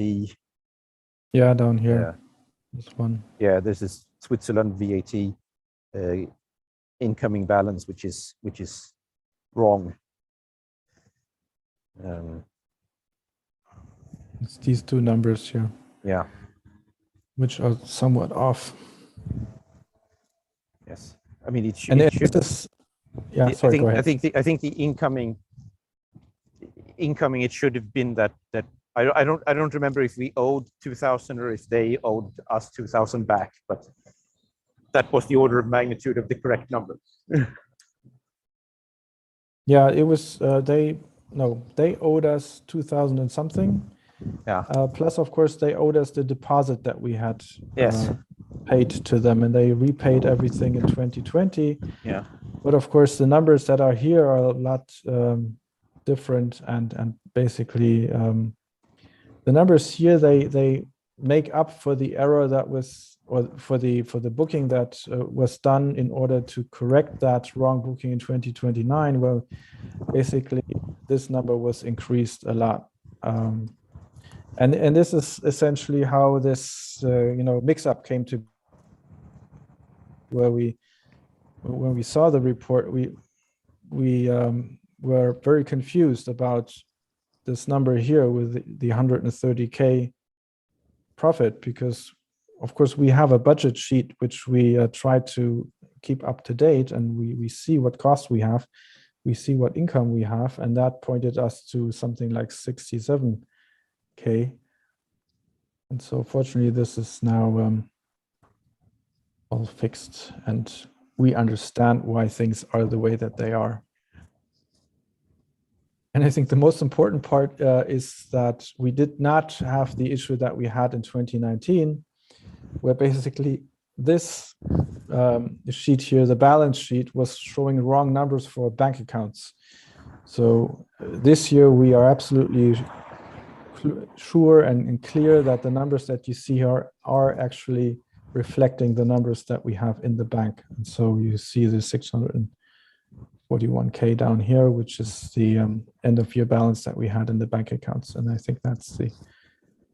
Yeah, down here. Yeah. This one. Yeah, this is Switzerland VAT incoming balance, which is wrong. It's these two numbers here. Yeah. Which are somewhat off. Yes. I mean, it should. And it should yeah. Sorry. Go ahead. I think the incoming. It should have been that I don't remember if we owed 2,000 or if they owed us 2,000 back, but that was the order of magnitude of the correct number. Yeah, it was they owed us 2,000 and something. Yeah. Plus, of course, they owed us the deposit that we had paid to them, and they repaid everything in 2020. Yeah. But of course, the numbers that are here are a lot different, and basically the numbers here they make up for the error that was, or for the booking that was done in order to correct that wrong booking in 2029. Well, basically this number was increased a lot, and this is essentially how this mix-up came to where when we saw the report, we were very confused about this number here with the 130K profit, because of course we have a budget sheet which we try to keep up to date, and we see what costs we have, we see what income we have, and that pointed us to something like 67K. And so fortunately this is now all fixed, and we understand why things are the way that they are. And I think the most important part is that we did not have the issue that we had in 2019, where basically this sheet here, the balance sheet, was showing wrong numbers for bank accounts. So this year we are absolutely sure and clear that the numbers that you see here are actually reflecting the numbers that we have in the bank. And so you see the 641K down here, which is the end of year balance that we had in the bank accounts. And I think that's the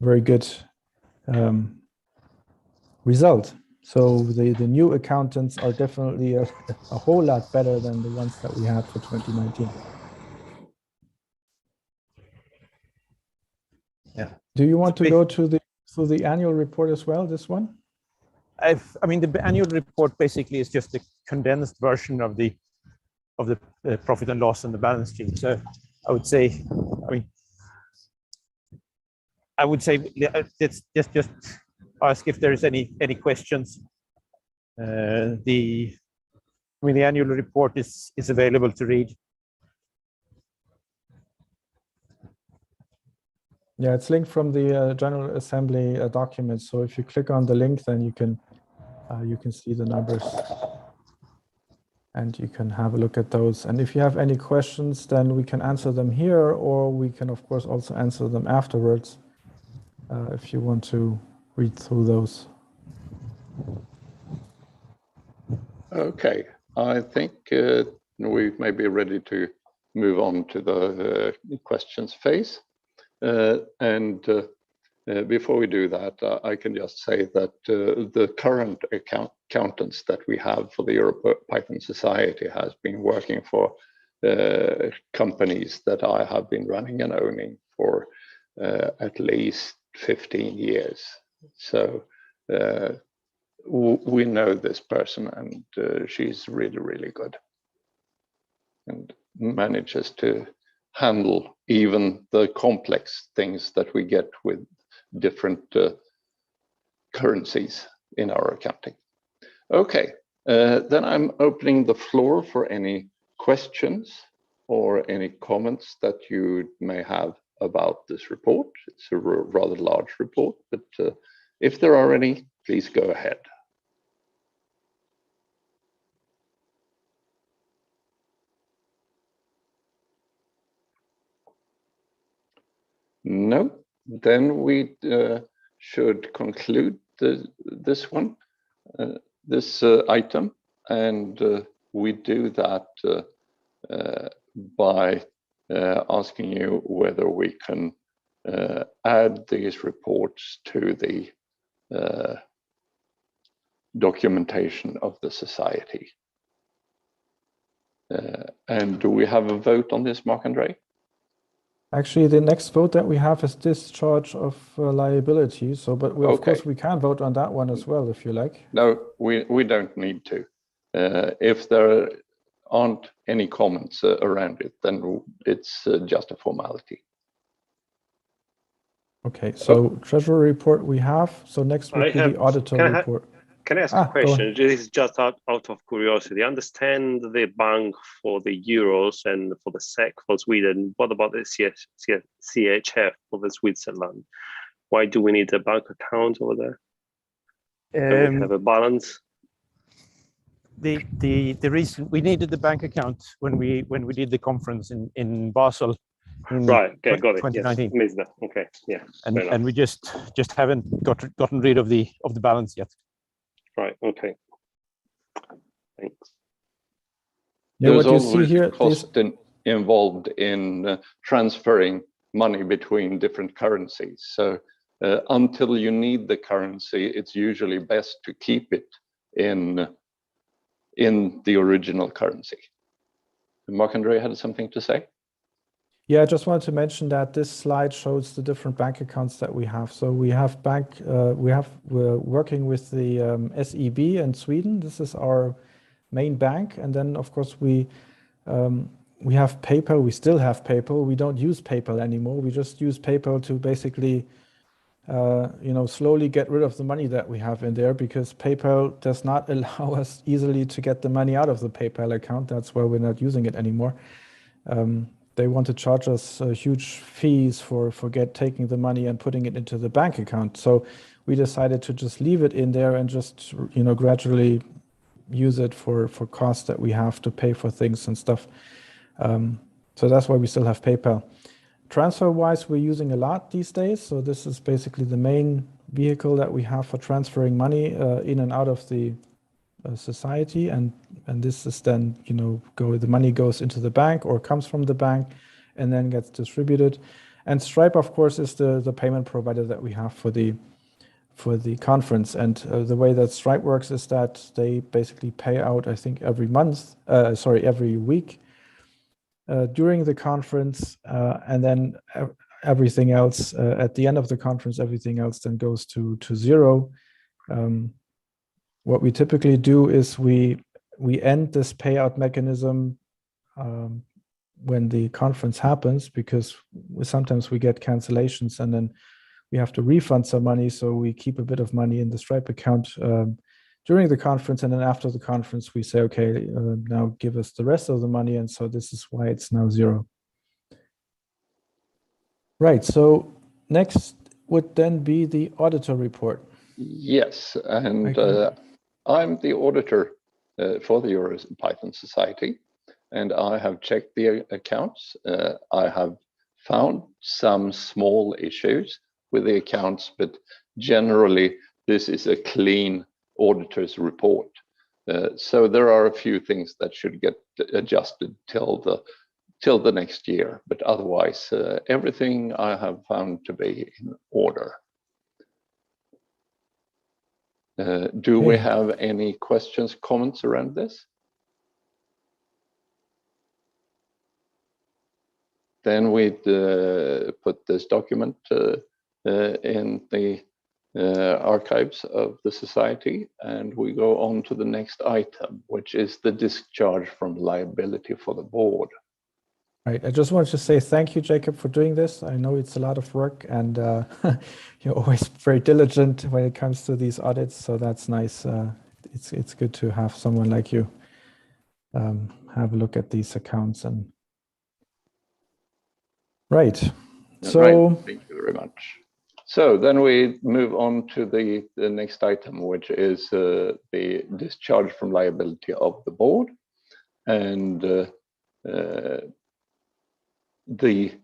very good result. So the new accountants are definitely a whole lot better than the ones that we had for 2019. Yeah. Do you want to go to the annual report as well, this one? I mean, the annual report basically is just a condensed version of the profit and loss and the balance sheet. So I would say, let's just ask if there is any questions. The annual report is available to read. Yeah, it's linked from the General Assembly document. So if you click on the link, then you can see the numbers and you can have a look at those. And if you have any questions, then we can answer them here, or we can of course also answer them afterwards if you want to read through those. Okay, I think we may be ready to move on to the questions phase. Before we do that, I can just say that the current accountants that we have for the EuroPython Society has been working for companies that I have been running and owning for at least 15 years. So we know this person, and she's really, really good and manages to handle even the complex things that we get with different currencies in our accounting. Okay, then I'm opening the floor for any questions or any comments that you may have about this report. It's a rather large report, but if there are any, please go ahead. No, then we should conclude this item, and we do that by asking you whether we can add these reports to the documentation of the society. And do we have a vote on this, Marc-André? Actually, the next vote that we have is discharge of liability. So, but we, of course, we can vote on that one as well, if you like. No, we don't need to. If there aren't any comments around it, then it's just a formality. Okay, so treasury report we have. So next would be the auditor report. Can I ask a question? This is just out of curiosity. I understand the bank for the euros and for the SEK for Sweden. What about the CHF for the Switzerland? Why do we need a bank account over there? Do we have a balance? The reason we needed the bank account when we did the conference in Basel. Right. Okay. Got it. 2019. Yes, that. Okay. Yeah. And we just haven't gotten rid of the balance yet. Right. Okay. Thanks. Yeah, There's what you see here, cost involved in transferring money between different currencies. So until you need the currency, it's usually best to keep it in in the original currency. Marc-André had something to say? Yeah, I just wanted to mention that this slide shows the different bank accounts that we have. So we're working with the SEB in Sweden. This is our main bank, and then of course we have PayPal. We still have PayPal. We don't use PayPal anymore. We just use PayPal to basically, slowly get rid of the money that we have in there, because PayPal does not allow us easily to get the money out of the PayPal account. That's why we're not using it anymore. They want to charge us huge fees for taking the money and putting it into the bank account. So we decided to just leave it in there and just gradually use it for costs that we have to pay for things and stuff. So that's why we still have PayPal. Transfer-wise, we're using a lot these days. So this is basically the main vehicle that we have for transferring money in and out of the society, and this is then the money goes into the bank or comes from the bank and then gets distributed. And Stripe, of course, is the payment provider that we have for the conference. And the way that Stripe works is that they basically pay out, I think, every week during the conference, and then everything else at the end of the conference, everything else then goes to zero. What we typically do is we end this payout mechanism when the conference happens, because sometimes we get cancellations and then we have to refund some money. So we keep a bit of money in the Stripe account during the conference, and then after the conference we say, okay, now give us the rest of the money. And so this is why it's now zero. Right, so next would then be the auditor report. Yes, and I'm the auditor for the EuroPython Society, and I have checked the accounts. I have found some small issues with the accounts, but generally this is a clean auditor's report. So there are a few things that should get adjusted till the next year, but otherwise everything I have found to be in order. Do we have any questions, comments around this? Then we'd put this document in the archives of the society, and we go on to the next item, which is the discharge from liability for the board. Right. I just wanted to say thank you, Jacob, for doing this. I know it's a lot of work, and you're always very diligent when it comes to these audits. So that's nice. It's good to have someone like you have a look at these accounts. And right. So right. Thank you very much. So then we move on to the next item, which is the discharge from liability of the board, and the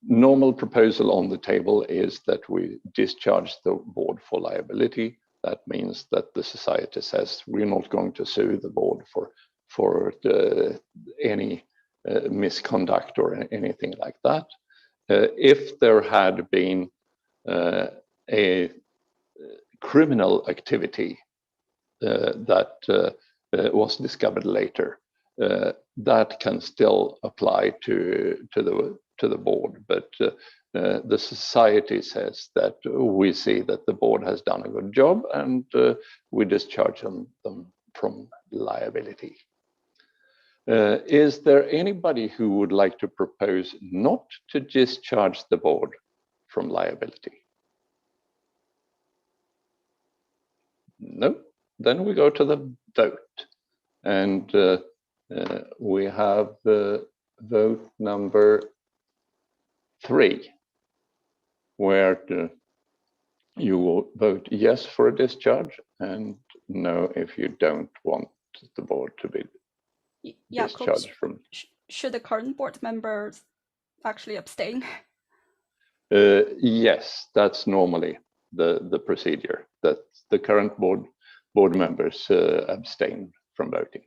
normal proposal on the table is that we discharge the board for liability. That means that the society says we're not going to sue the board for any misconduct or anything like that. If there had been a criminal activity that was discovered later, that can still apply to the board, but the society says that we see that the board has done a good job, and we discharge them from liability. Is there anybody who would like to propose not to discharge the board from liability? No. Then we go to the vote, and we have the vote number 3, where you will vote yes for a discharge and no if you don't want the board to be discharged from. Should the current board members actually abstain? Yes, that's normally the procedure, that the current board members abstain from voting.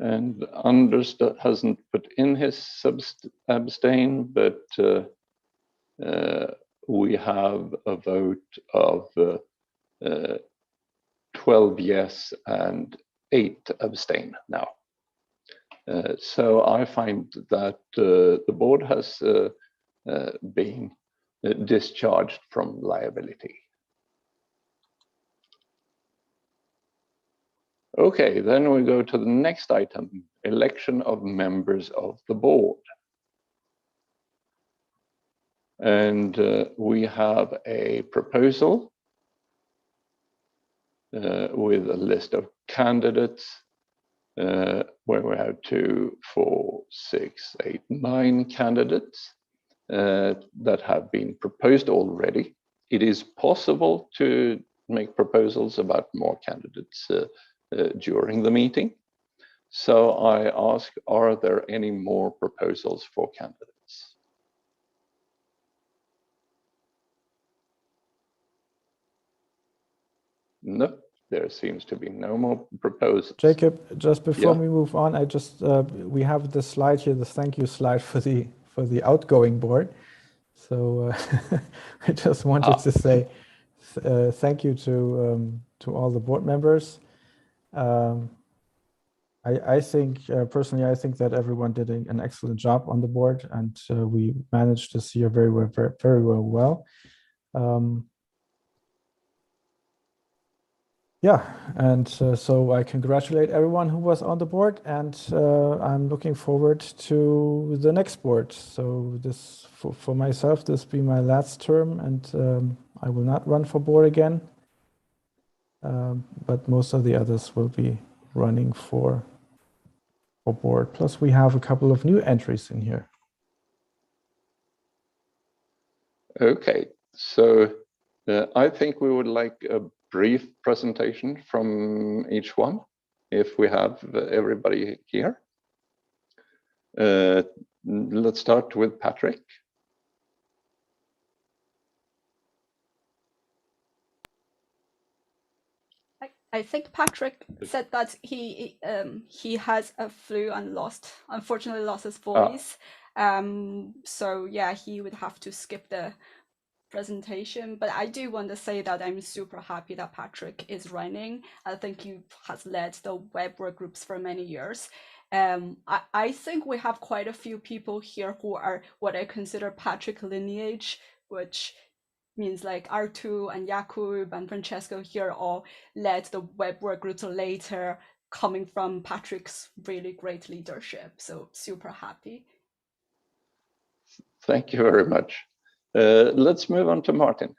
And Anders hasn't put in his abstain, but we have a vote of 12 yes and 8 abstain now. So I find that the board has been discharged from liability. Okay, then we go to the next item, election of members of the board. And we have a proposal with a list of candidates where we have 2, 4, 6, 8, 9 candidates that have been proposed already. It is possible to make proposals about more candidates during the meeting. So I ask, are there any more proposals for candidates? No, there seems to be no more proposals. Jacob, just before Yeah. we move on, I just we have the slide here, the thank you slide for the outgoing board. So I just wanted to say thank you to all the board members. I think personally, I think that everyone did an excellent job on the board, and we managed this year very well. Yeah, and so I congratulate everyone who was on the board, and I'm looking forward to the next board. So this, for myself, this will be my last term, and I will not run for board again. But most of the others will be running for board. Plus, we have a couple of new entries in here. Okay, so I think we would like a brief presentation from each one, if we have everybody here. Let's start with Patrick. I think Patrick said that he has a flu and unfortunately lost his voice. So yeah, he would have to skip the presentation. But I do want to say that I'm super happy that Patrick is running. I think he has led the web work groups for many years. I think we have quite a few people here who are what I consider Patrick lineage, which means like Artu and Jakub and Francesco here all led the web work groups later, coming from Patrick's really great leadership. So super happy. Thank you very much. Let's move on to Martin.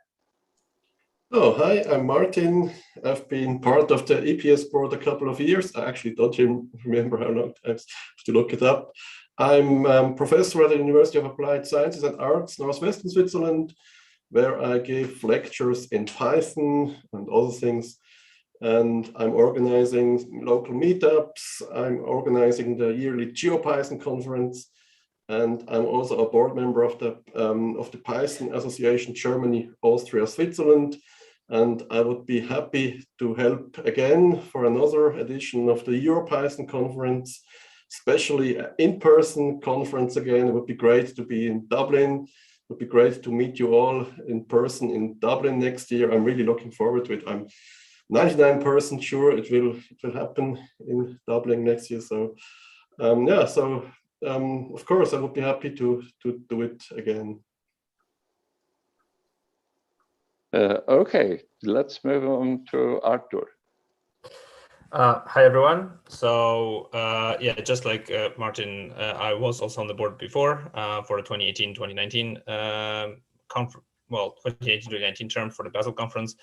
Oh, hi, I'm Martin. I've been part of the EPS board a couple of years. I actually don't remember how long. I have to look it up. I'm professor at the University of Applied Sciences and Arts, Northwestern Switzerland, where I give lectures in Python and other things. And I'm organizing local meetups. I'm organizing the yearly EuroPython conference. And I'm also a board member of the Python Association, Germany, Austria, Switzerland. And I would be happy to help again for another edition of the EuroPython conference, especially an in-person conference again. It would be great to be in Dublin. It would be great to meet you all in person in Dublin next year. I'm really looking forward to it. I'm 99% sure it will happen in Dublin next year. So yeah, so of course I would be happy to do it again. Okay, let's move on to Artur. Hi everyone. So yeah, just like Martin, I was also on the board before for the 2018-2019 2018-2019 term for the Basel conference,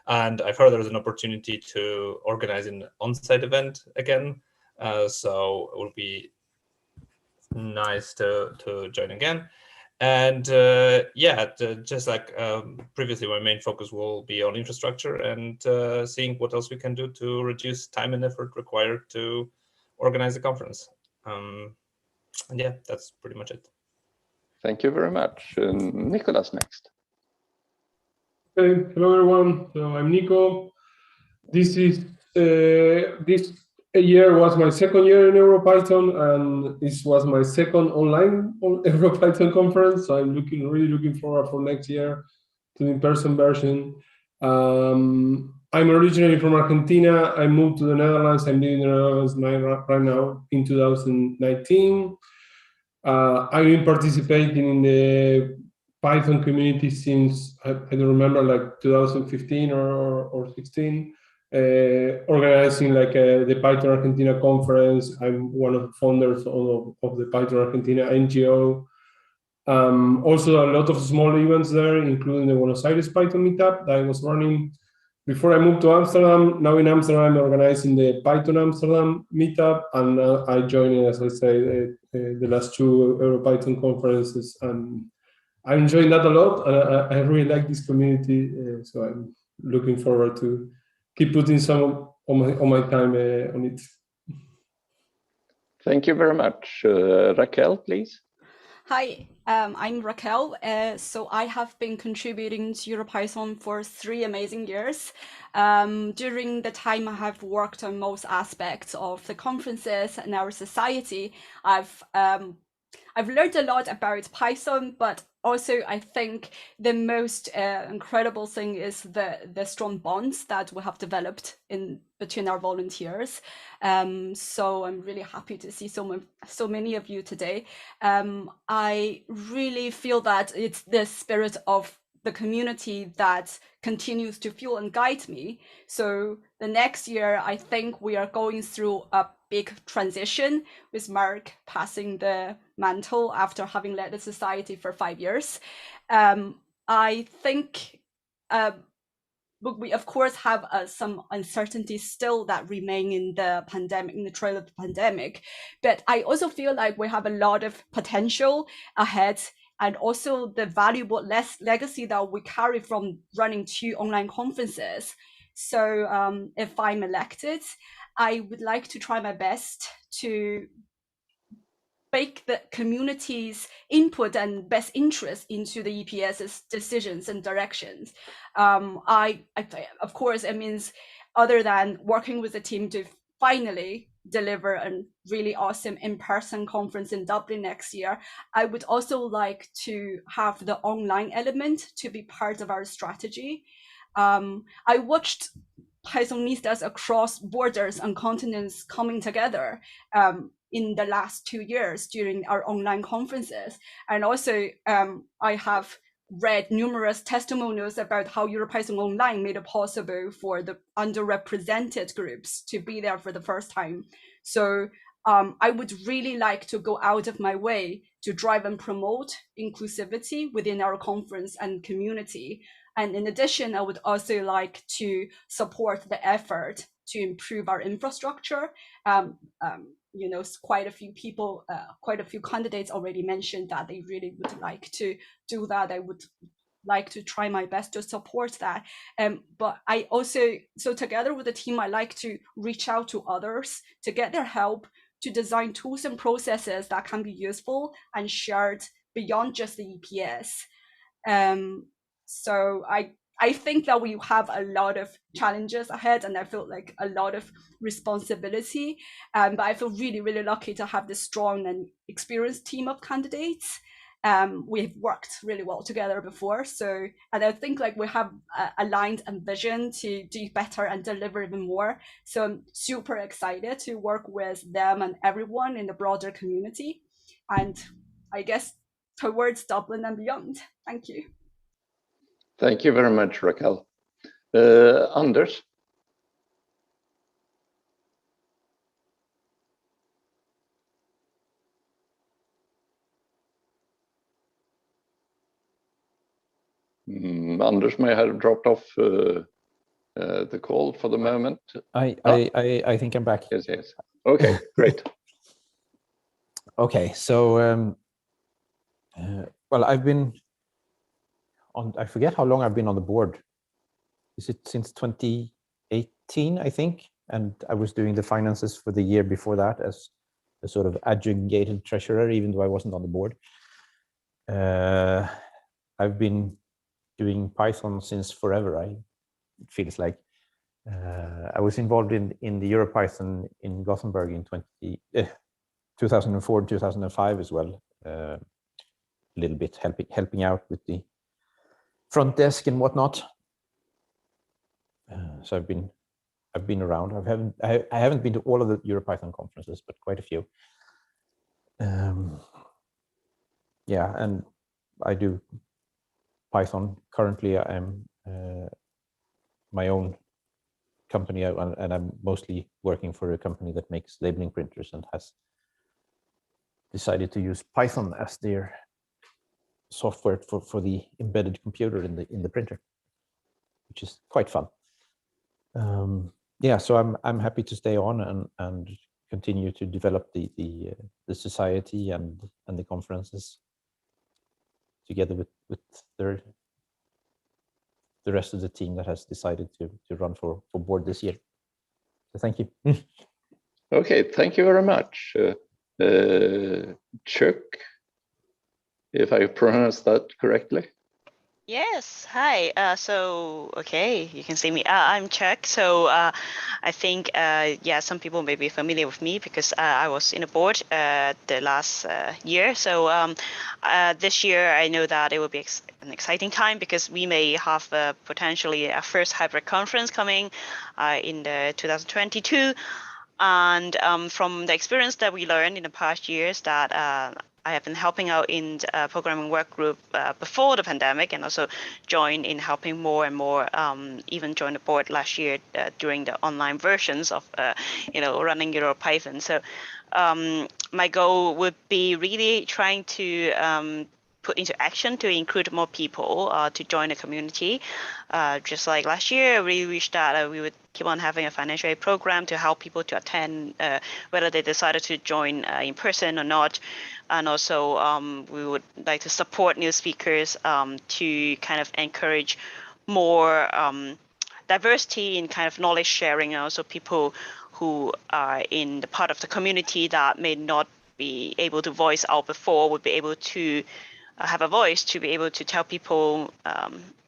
and I've heard there's an opportunity to organize an on-site event again. So it would be nice to join again. And yeah, just like previously, my main focus will be on infrastructure and seeing what else we can do to reduce time and effort required to organize the conference. And yeah, that's pretty much it. Thank you very much. Nicholas next. Okay, hello everyone. So I'm Nico. This year was my second year in EuroPython, and this was my second online EuroPython conference. So I'm really looking forward for next year to the in-person version. I'm originally from Argentina. I moved to the Netherlands. I'm living in the Netherlands right now in 2019. I've been participating in the Python community since, I don't remember, like 2015 or 16, organizing like the Python Argentina conference. I'm one of the founders of the Python Argentina NGO. Also a lot of small events there, including the Buenos Aires Python meetup that I was running before I moved to Amsterdam. Now in Amsterdam, I'm organizing the Python Amsterdam meetup, and I joined, as I say, the last two EuroPython conferences, and I'm enjoying that a lot. And I really like this community, so I'm looking forward to keep putting some of my time on it. Thank you very much. Raquel, please. Hi, I'm Raquel. So I have been contributing to EuroPython for 3 amazing years. During the time I have worked on most aspects of the conferences and our society, I've learned a lot about Python, but also I think the most incredible thing is the strong bonds that we have developed between our volunteers. So I'm really happy to see so many of you today. I really feel that it's the spirit of the community that continues to fuel and guide me. So the next year, I think we are going through a big transition with Mark passing the mantle after having led the society for 5 years. I think we of course have some uncertainties still that remain in the pandemic, in the trail of the pandemic, but I also feel like we have a lot of potential ahead, and also the valuable legacy that we carry from running 2 online conferences. So if I'm elected, I would like to try my best to bake the community's input and best interest into the EPS's decisions and directions. Of course, it means other than working with the team to finally deliver a really awesome in-person conference in Dublin next year, I would also like to have the online element to be part of our strategy. I watched Pythonistas across borders and continents coming together in the last 2 years during our online conferences. And also, I have read numerous testimonials about how EuroPython Online made it possible for the underrepresented groups to be there for the first time. So I would really like to go out of my way to drive and promote inclusivity within our conference and community. And in addition, I would also like to support the effort to improve our infrastructure. Quite a few people, quite a few candidates already mentioned that they really would like to do that. I would like to try my best to support that. But I also, so together with the team, I like to reach out to others to get their help to design tools and processes that can be useful and shared beyond just the EPS. So I think that we have a lot of challenges ahead, and I feel like a lot of responsibility. But I feel really, really lucky to have this strong and experienced team of candidates. We've worked really well together before, and I think like we have aligned a vision to do better and deliver even more. So I'm super excited to work with them and everyone in the broader community, and I guess towards Dublin and beyond. Thank you. Thank you very much, Raquel. Anders? Anders may have dropped off the call for the moment. I think I'm back. Yes. Okay, great. Okay, so well, I've been on, I forget how long I've been on the board. Is it since 2018, I think? And I was doing the finances for the year before that as a sort of adjudicated treasurer, even though I wasn't on the board. I've been doing Python since forever, it feels like. I was involved in the EuroPython in Gothenburg in 2004 and 2005 as well. A little bit helping out with the front desk and whatnot. So I've been around. I haven't been to all of the EuroPython conferences, but quite a few. Yeah, and I do Python. Currently, I'm my own company, and I'm mostly working for a company that makes labeling printers and has decided to use Python as their software for the embedded computer in the printer, which is quite fun. Yeah, so I'm happy to stay on and continue to develop the society and the conferences together with the rest of the team that has decided to run for board this year. So thank you. Okay, thank you very much. Chuck, if I pronounced that correctly. Yes, hi. Okay, you can see me. I'm Chuck. So I think, yeah, some people may be familiar with me because I was in a board the last year. So this year, I know that it will be an exciting time because we may have potentially a first hybrid conference coming in 2022. And from the experience that we learned in the past years that I have been helping out in the programming work group before the pandemic, and also joined in helping more and more, even joined the board last year during the online versions of, running EuroPython. So my goal would be really trying to put into action to include more people to join the community. Just like last year, I really wish that we would keep on having a financial aid program to help people to attend, whether they decided to join in person or not. And also we would like to support new speakers to kind of encourage more diversity in kind of knowledge sharing, and also people who are in the part of the community that may not be able to voice out before would be able to have a voice to be able to tell people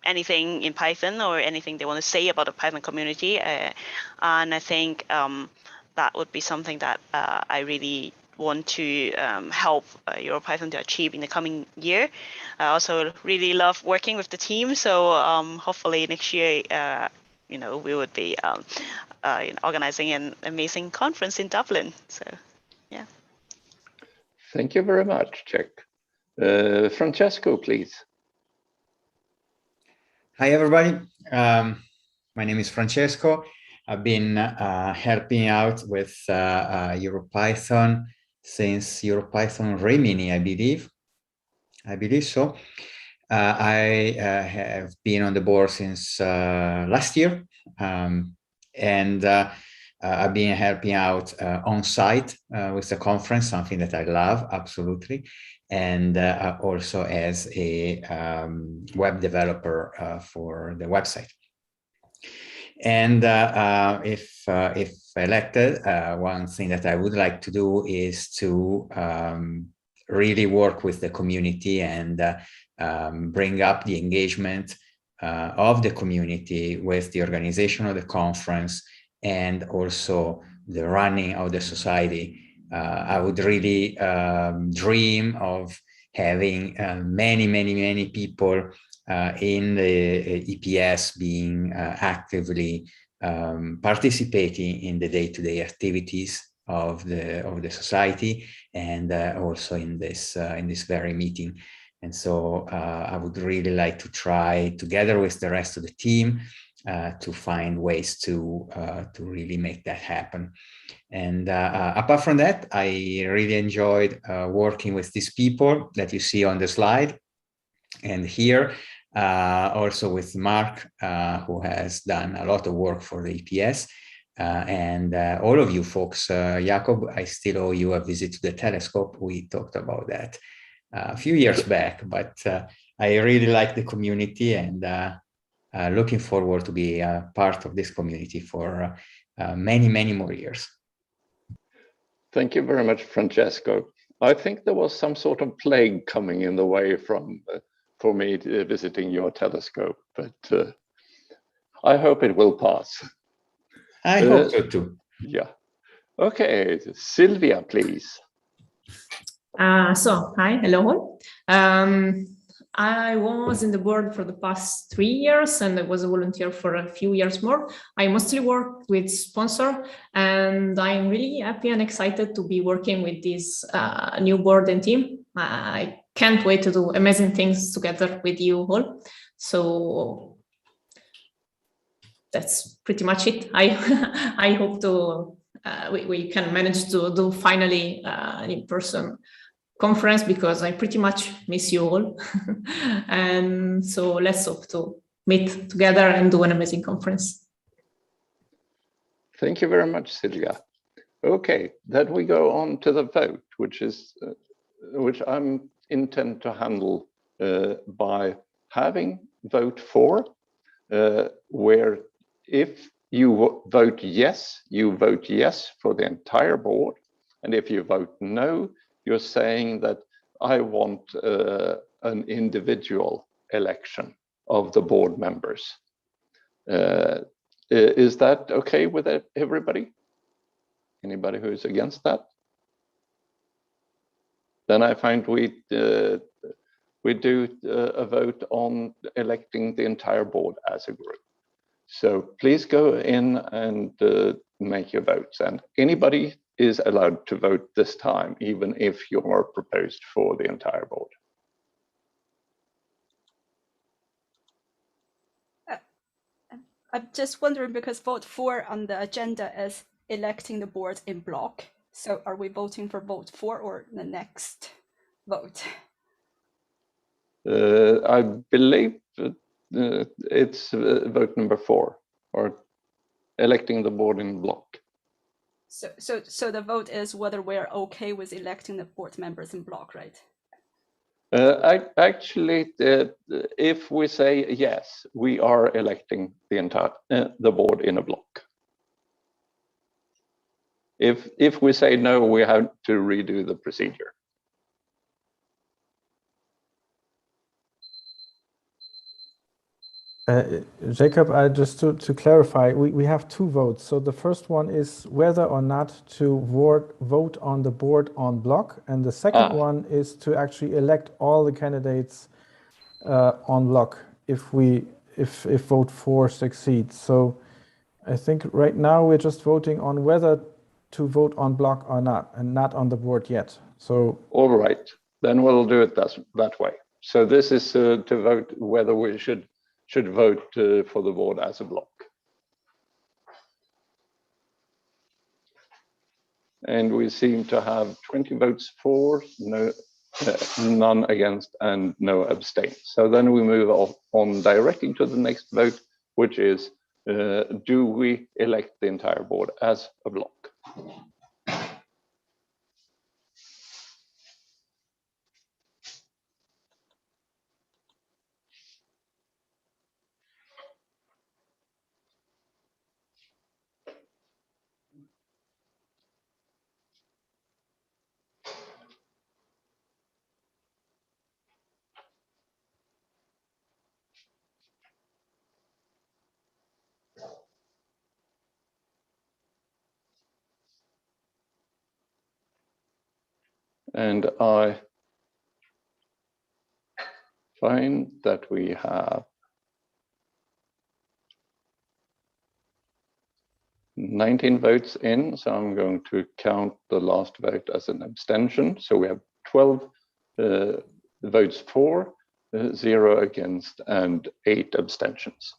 anything in Python or anything they want to say about the Python community. And I think that would be something that I really want to help EuroPython to achieve in the coming year. I also really love working with the team. So hopefully next year, we would be organizing an amazing conference in Dublin. So, yeah. Thank you very much, Chuck. Francesco, please. Hi, everybody. My name is Francesco. I've been helping out with EuroPython since EuroPython Rimini, I believe so. I have been on the board since last year, and I've been helping out on site with the conference, something that I love, absolutely. And also as a web developer for the website. And if elected, one thing that I would like to do is to really work with the community and bring up the engagement of the community with the organization of the conference and also the running of the society. I would really dream of having many people in the EPS being actively participating in the day-to-day activities of the society, and also in this very meeting. And so I would really like to try, together with the rest of the team, to find ways to really make that happen. And apart from that, I really enjoyed working with these people that you see on the slide and here, also with Mark, who has done a lot of work for the EPS, and all of you folks. Jakob, I still owe you a visit to the telescope. We talked about that a few years back, but I really like the community, and looking forward to be a part of this community for many more years. Thank you very much, Francesco. I think there was some sort of plague coming in the way for me visiting your telescope, but I hope it will pass. I hope so too. Yeah. Okay, Sylvia, please. Hi, hello all. I was in the board for the past 3 years and I was a volunteer for a few years more. I mostly worked with sponsor and I'm really happy and excited to be working with this new board and team. I can't wait to do amazing things together with you all. So that's pretty much it. I hope to we can manage to do finally an in-person conference because I pretty much miss you all. And so let's hope to meet together and do an amazing conference. Thank you very much, Sylvia. Okay, then we go on to the vote, which I intend to handle by having vote for, where if you vote yes, you vote yes for the entire board. And if you vote no, you're saying that I want an individual election of the board members. Is that okay with everybody? Anybody who's against that? Then I find we do a vote on electing the entire board as a group. So please go in and make your votes. And anybody is allowed to vote this time, even if you are proposed for the entire board. I'm just wondering, because vote 4 on the agenda is electing the board in block. So are we voting for vote 4 or the next vote? I believe it's vote number 4, or electing the board in block. So the vote is whether we're okay with electing the board members in block, right? Actually, if we say yes, we are electing the entire the board in a block. If we say no, we have to redo the procedure. Jacob, just to clarify, we have 2 votes. So the first one is whether or not to vote on the board on block, and the second one is to actually elect all the candidates on block if vote 4 succeeds. So I think right now we're just voting on whether to vote on block or not, and not on the board yet. So all right, then we'll do it that way. So this is to vote whether we should vote for the board as a block. And we seem to have 20 votes for, none against, and no abstain. So then we move on directly to the next vote, which is, do we elect the entire board as a block? And I find that we have 19 votes in, so I'm going to count the last vote as an abstention. So we have 12 votes for, 0 against, and 8 abstentions.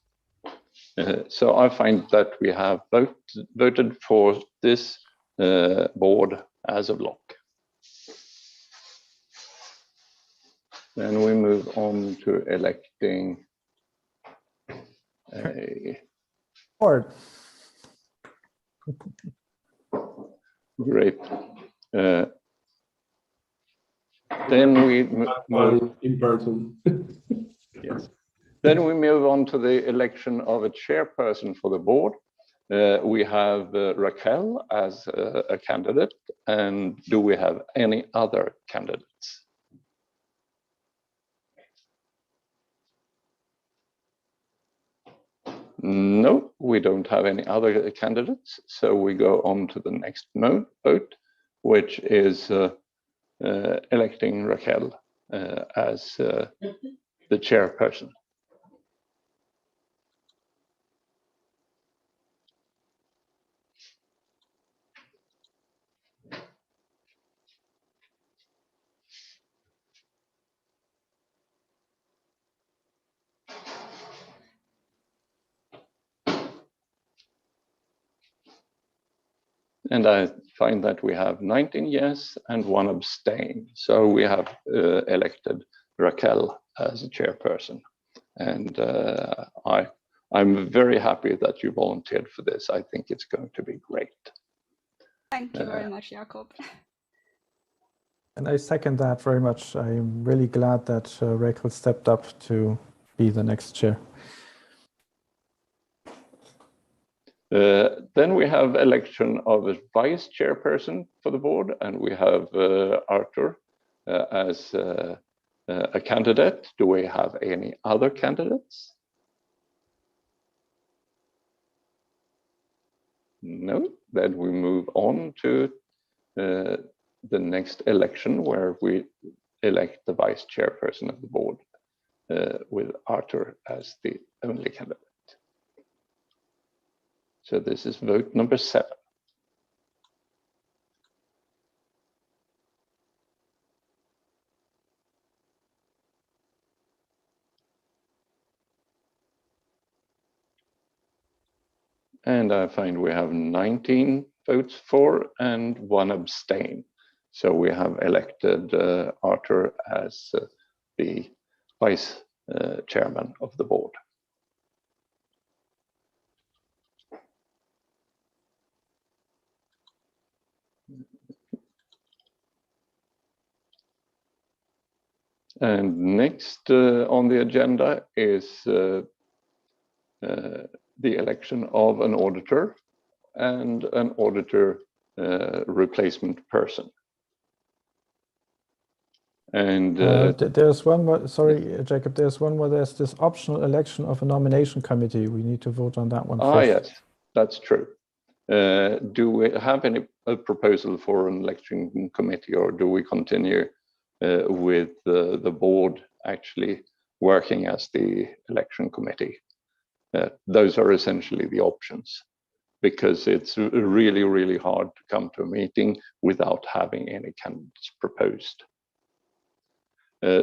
So I find that we have voted for this board as a block. Then we move on to electing a board. Great. Then we move in person. Yes. Then we move on to the election of a chairperson for the board. We have Raquel as a candidate, and do we have any other candidates? No, we don't have any other candidates. So we go on to the next vote, which is electing Raquel as the chairperson. And I find that we have 19 yes and 1 abstain. So we have elected Raquel as a chairperson. And I'm very happy that you volunteered for this. I think it's going to be great. Thank you very much, Jakob. And I second that very much. I'm really glad that Raquel stepped up to be the next chair. Then we have election of a vice chairperson for the board, and we have Arthur as a candidate. Do we have any other candidates? No. Then we move on to the next election, where we elect the vice chairperson of the board with Arthur as the only candidate. So this is vote number 7. And I find we have 19 votes for and 1 abstain. So we have elected Arthur as the vice chairman of the board. And next on the agenda is the election of an auditor and an auditor replacement person. And there's one more, sorry, Jacob, there's one more. There's this optional election of a nomination committee. We need to vote on that one first. Yes, that's true. Do we have any proposal for an election committee, or do we continue with the board actually working as the election committee? Those are essentially the options, because it's really, really hard to come to a meeting without having any candidates proposed.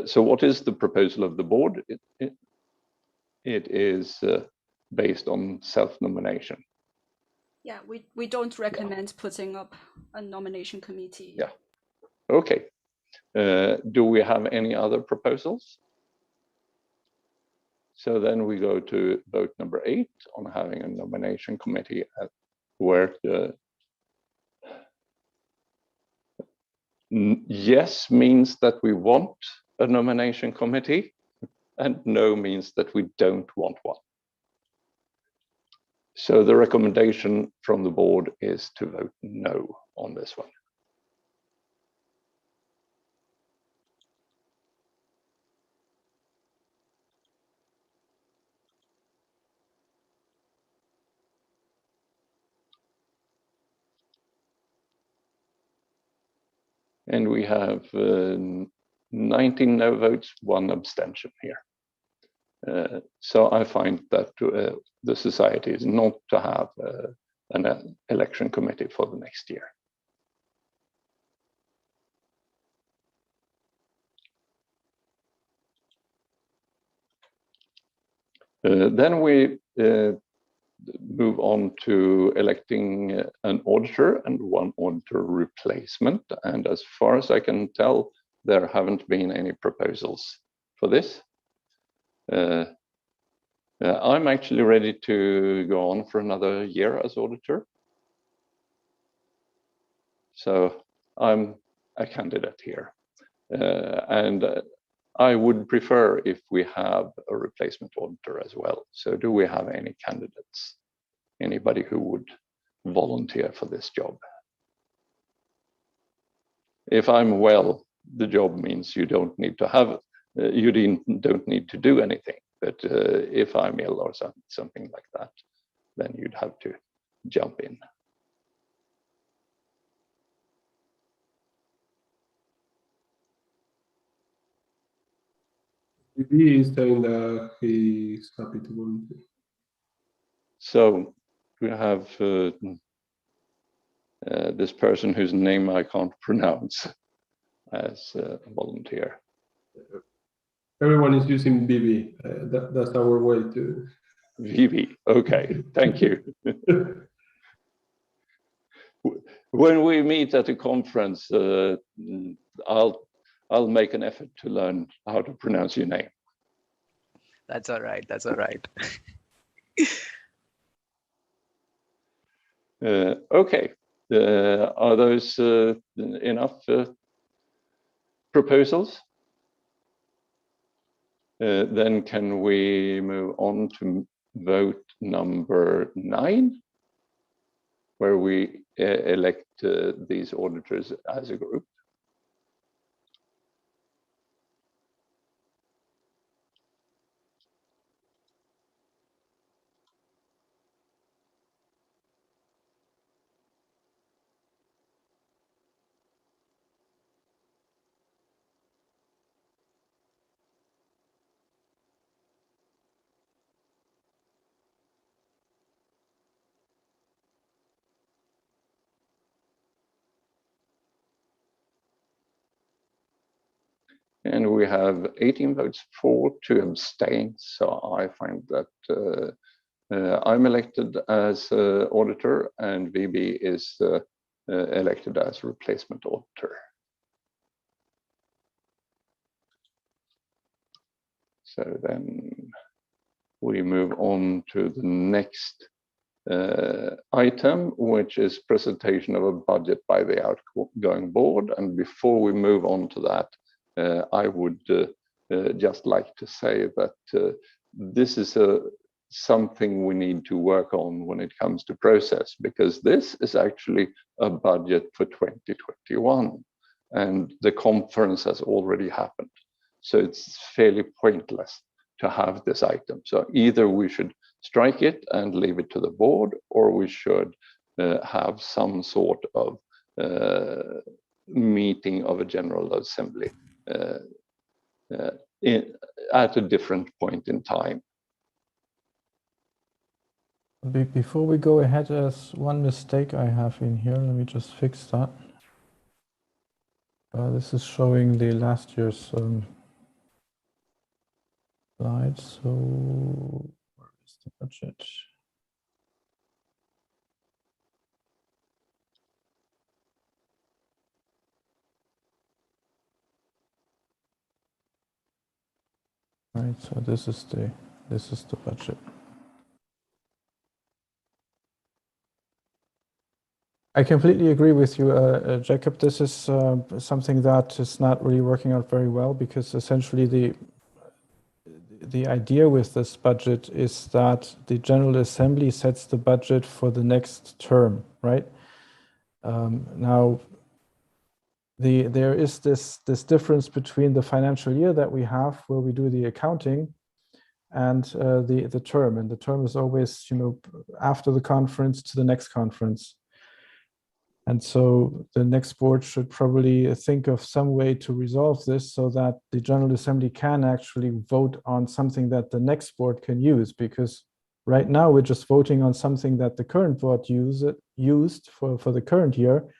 So what is the proposal of the board? It is based on self-nomination. Yeah, we don't recommend putting up a nomination committee. Yeah. Okay. Do we have any other proposals? So then we go to vote number 8 on having a nomination committee where yes means that we want a nomination committee, and no means that we don't want one. So the recommendation from the board is to vote no on this one. And we have 19 no votes, 1 abstention here. So I find that the society is not to have an election committee for the next year. Then we move on to electing an auditor and 1 auditor replacement. And as far as I can tell, there haven't been any proposals for this. I'm actually ready to go on for another year as auditor. So I'm a candidate here. And I would prefer if we have a replacement auditor as well. So do we have any candidates? Anybody who would volunteer for this job? If I'm well, the job means you don't need to have, don't need to do anything. But if I'm ill or something like that, then you'd have to jump in. He is saying that he's happy to volunteer. So we have this person whose name I can't pronounce as a volunteer. Everyone is using BB. That's our way to. VB. Okay, thank you. When we meet at a conference, I'll make an effort to learn how to pronounce your name. That's all right. That's all right. Okay. Are those enough proposals? Then can we move on to vote number 9, where we elect these auditors as a group? And we have 18 votes for, 2 abstain. So I find that I'm elected as auditor and VB is elected as replacement auditor. So then we move on to the next item, which is presentation of a budget by the outgoing board. And before we move on to that, I would just like to say that this is something we need to work on when it comes to process, because this is actually a budget for 2021 and the conference has already happened. So it's fairly pointless to have this item. So either we should strike it and leave it to the board, or we should have some sort of meeting of a general assembly at a different point in time. Before we go ahead, there's one mistake I have in here. Let me just fix that. This is showing the last year's slide. So where is the budget? Right, so this is the budget. I completely agree with you, Jacob. This is something that is not really working out very well, because essentially the idea with this budget is that the General Assembly sets the budget for the next term, right? Now, there is this difference between the financial year that we have, where we do the accounting, and the term. And the term is always, after the conference to the next conference. And so the next board should probably think of some way to resolve this so that the General Assembly can actually vote on something that the next board can use, because right now we're just voting on something that the current board used for the current year,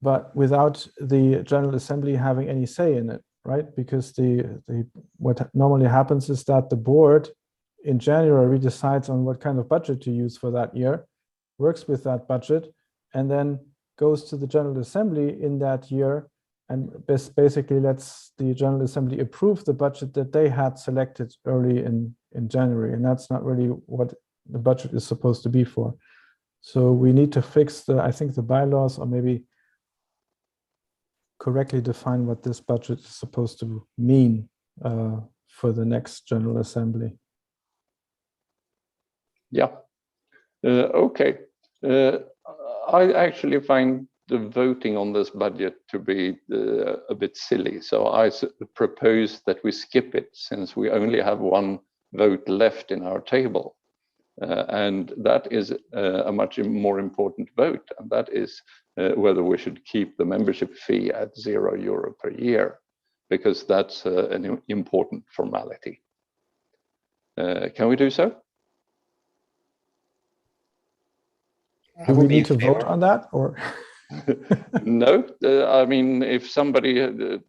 but without the General Assembly having any say in it, right? Because what normally happens is that the board in January decides on what kind of budget to use for that year, works with that budget, and then goes to the General Assembly in that year and basically lets the General Assembly approve the budget that they had selected early in January. And that's not really what the budget is supposed to be for. So we need to fix I think the bylaws, or maybe correctly define what this budget is supposed to mean for the next General Assembly. Yeah, okay. I actually find the voting on this budget to be a bit silly. So I propose that we skip it, since we only have one vote left in our table. And that is a much more important vote, and that is whether we should keep the membership fee at €0 per year, because that's an important formality. Can we do so? Do we need to vote on that, or? No, I mean, if somebody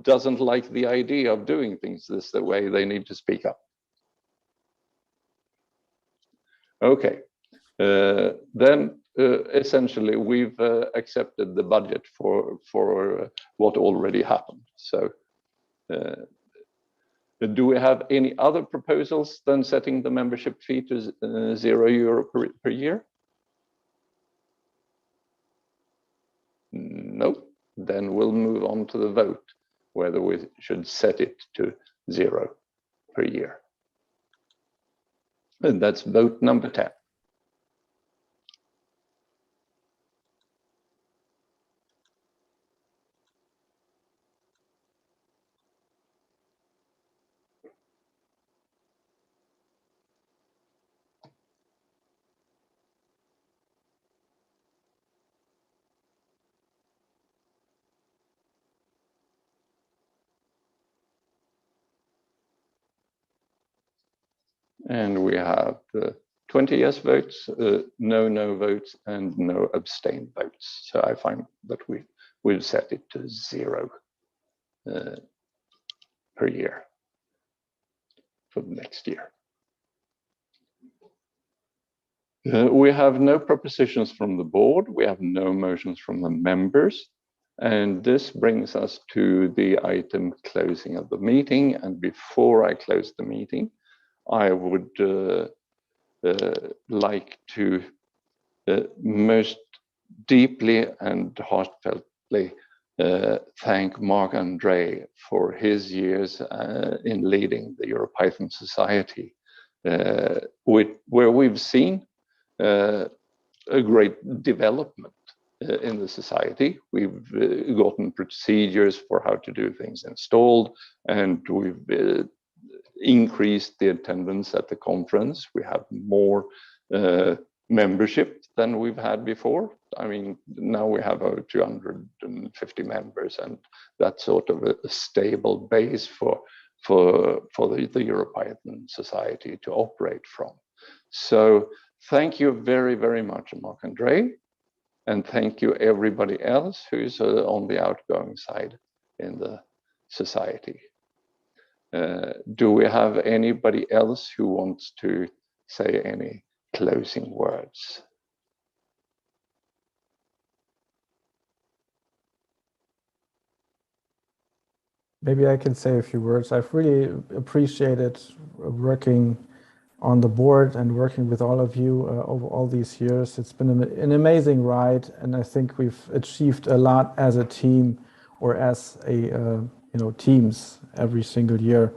doesn't like the idea of doing things this way, they need to speak up. Okay, then essentially we've accepted the budget for what already happened. So do we have any other proposals than setting the membership fee to €0 per year? No, then we'll move on to the vote, whether we should set it to 0 per year. And that's vote number 10. And we have 20 yes votes, no votes, and no abstain votes. So I find that we've set it to 0 per year for the next year. We have no propositions from the board. We have no motions from the members. And this brings us to the item closing of the meeting. And before I close the meeting, I would like to most deeply and heartfeltly thank Marc-André for his years in leading the EuroPython Society, where we've seen a great development in the society. We've gotten procedures for how to do things installed, and we've increased the attendance at the conference. We have more membership than we've had before. I mean, now we have over 250 members, and that's sort of a stable base for the EuroPython Society to operate from. So thank you very, very much, Marc-André, and thank you everybody else who's on the outgoing side in the society. Do we have anybody else who wants to say any closing words? Maybe I can say a few words. I've really appreciated working on the board and working with all of you over all these years. It's been an amazing ride, and I think we've achieved a lot as a team, or as a teams every single year.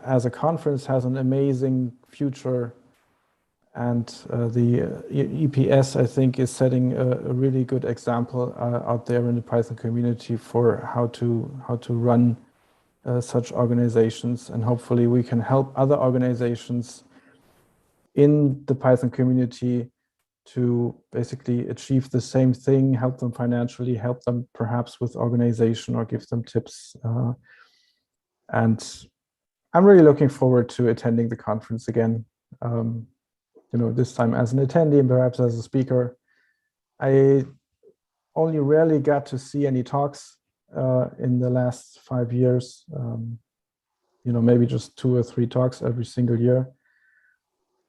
As a conference has an amazing future, and the EPS, I think, is setting a really good example out there in the Python community for how to run such organizations, and hopefully we can help other organizations in the Python community to basically achieve the same thing, help them financially, help them perhaps with organization, or give them tips. And I'm really looking forward to attending the conference again, this time as an attendee and perhaps as a speaker. I only rarely got to see any talks in the last 5 years, maybe just 2 or 3 talks every single year.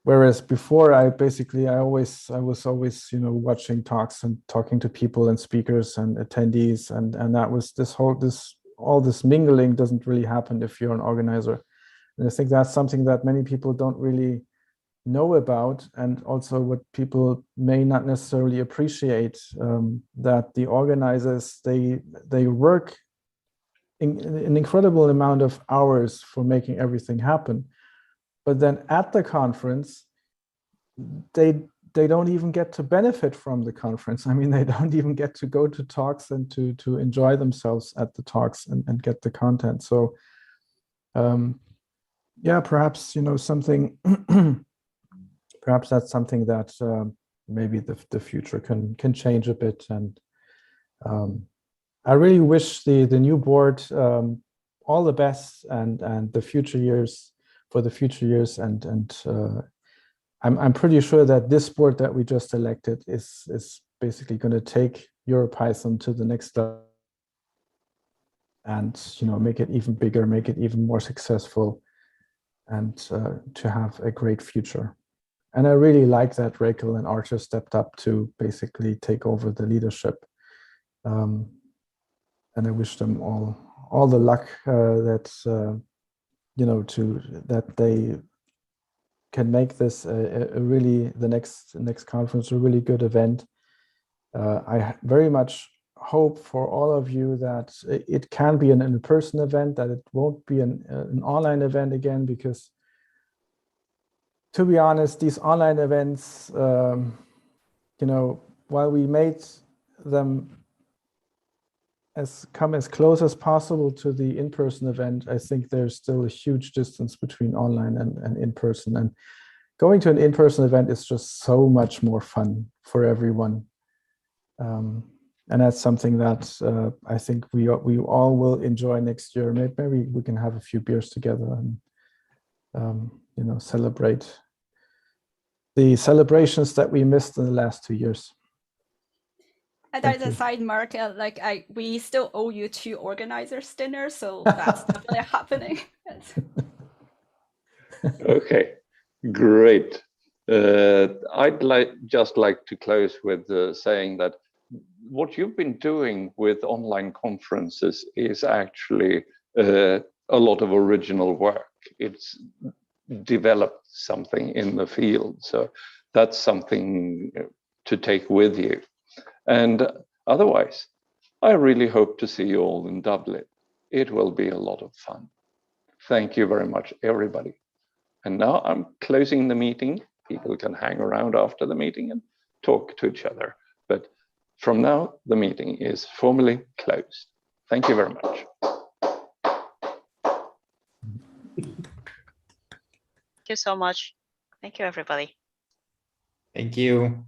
Whereas before, I was always, watching talks and talking to people and speakers and attendees, and that was all this mingling doesn't really happen if you're an organizer. And I think that's something that many people don't really know about, and also what people may not necessarily appreciate, that the organizers, they work an incredible amount of hours for making everything happen. But then at the conference, they they don't even get to benefit from the conference. I mean, they don't even get to go to talks and to enjoy themselves at the talks and get the content. So yeah, perhaps, you know, something, perhaps that's something that maybe the future can change a bit. And I really wish the new board all the best and the future years, for the future years. And I'm pretty sure that this board that we just elected is basically going to take EuroPython to the next level and, you know, make it even bigger, make it even more successful, and to have a great future. And I really like that Rachel and Archer stepped up to basically take over the leadership. And I wish them all the luck that you know, that they can make this a really, the next conference, a really good event. I very much hope for all of you that it can be an in-person event, that it won't be an online event again, because to be honest, these online events, you know, while we made them come as close as possible to the in-person event, I think there's still a huge distance between online and in-person. And going to an in-person event is just so much more fun for everyone. And that's something that I think we all will enjoy next year. Maybe we can have a few beers together and you know, celebrate the celebrations that we missed in the last 2 years. And as a side mark, like we still owe you 2 organizers dinner, so that's definitely happening. Okay, great. I'd just like to close with saying that what you've been doing with online conferences is actually a lot of original work. It's developed something in the field, so that's something to take with you. And otherwise, I really hope to see you all in Dublin. It will be a lot of fun. Thank you very much, everybody. And now I'm closing the meeting. People can hang around after the meeting and talk to each other. But from now, the meeting is formally closed. Thank you very much. Thank you so much. Thank you, everybody. Thank you.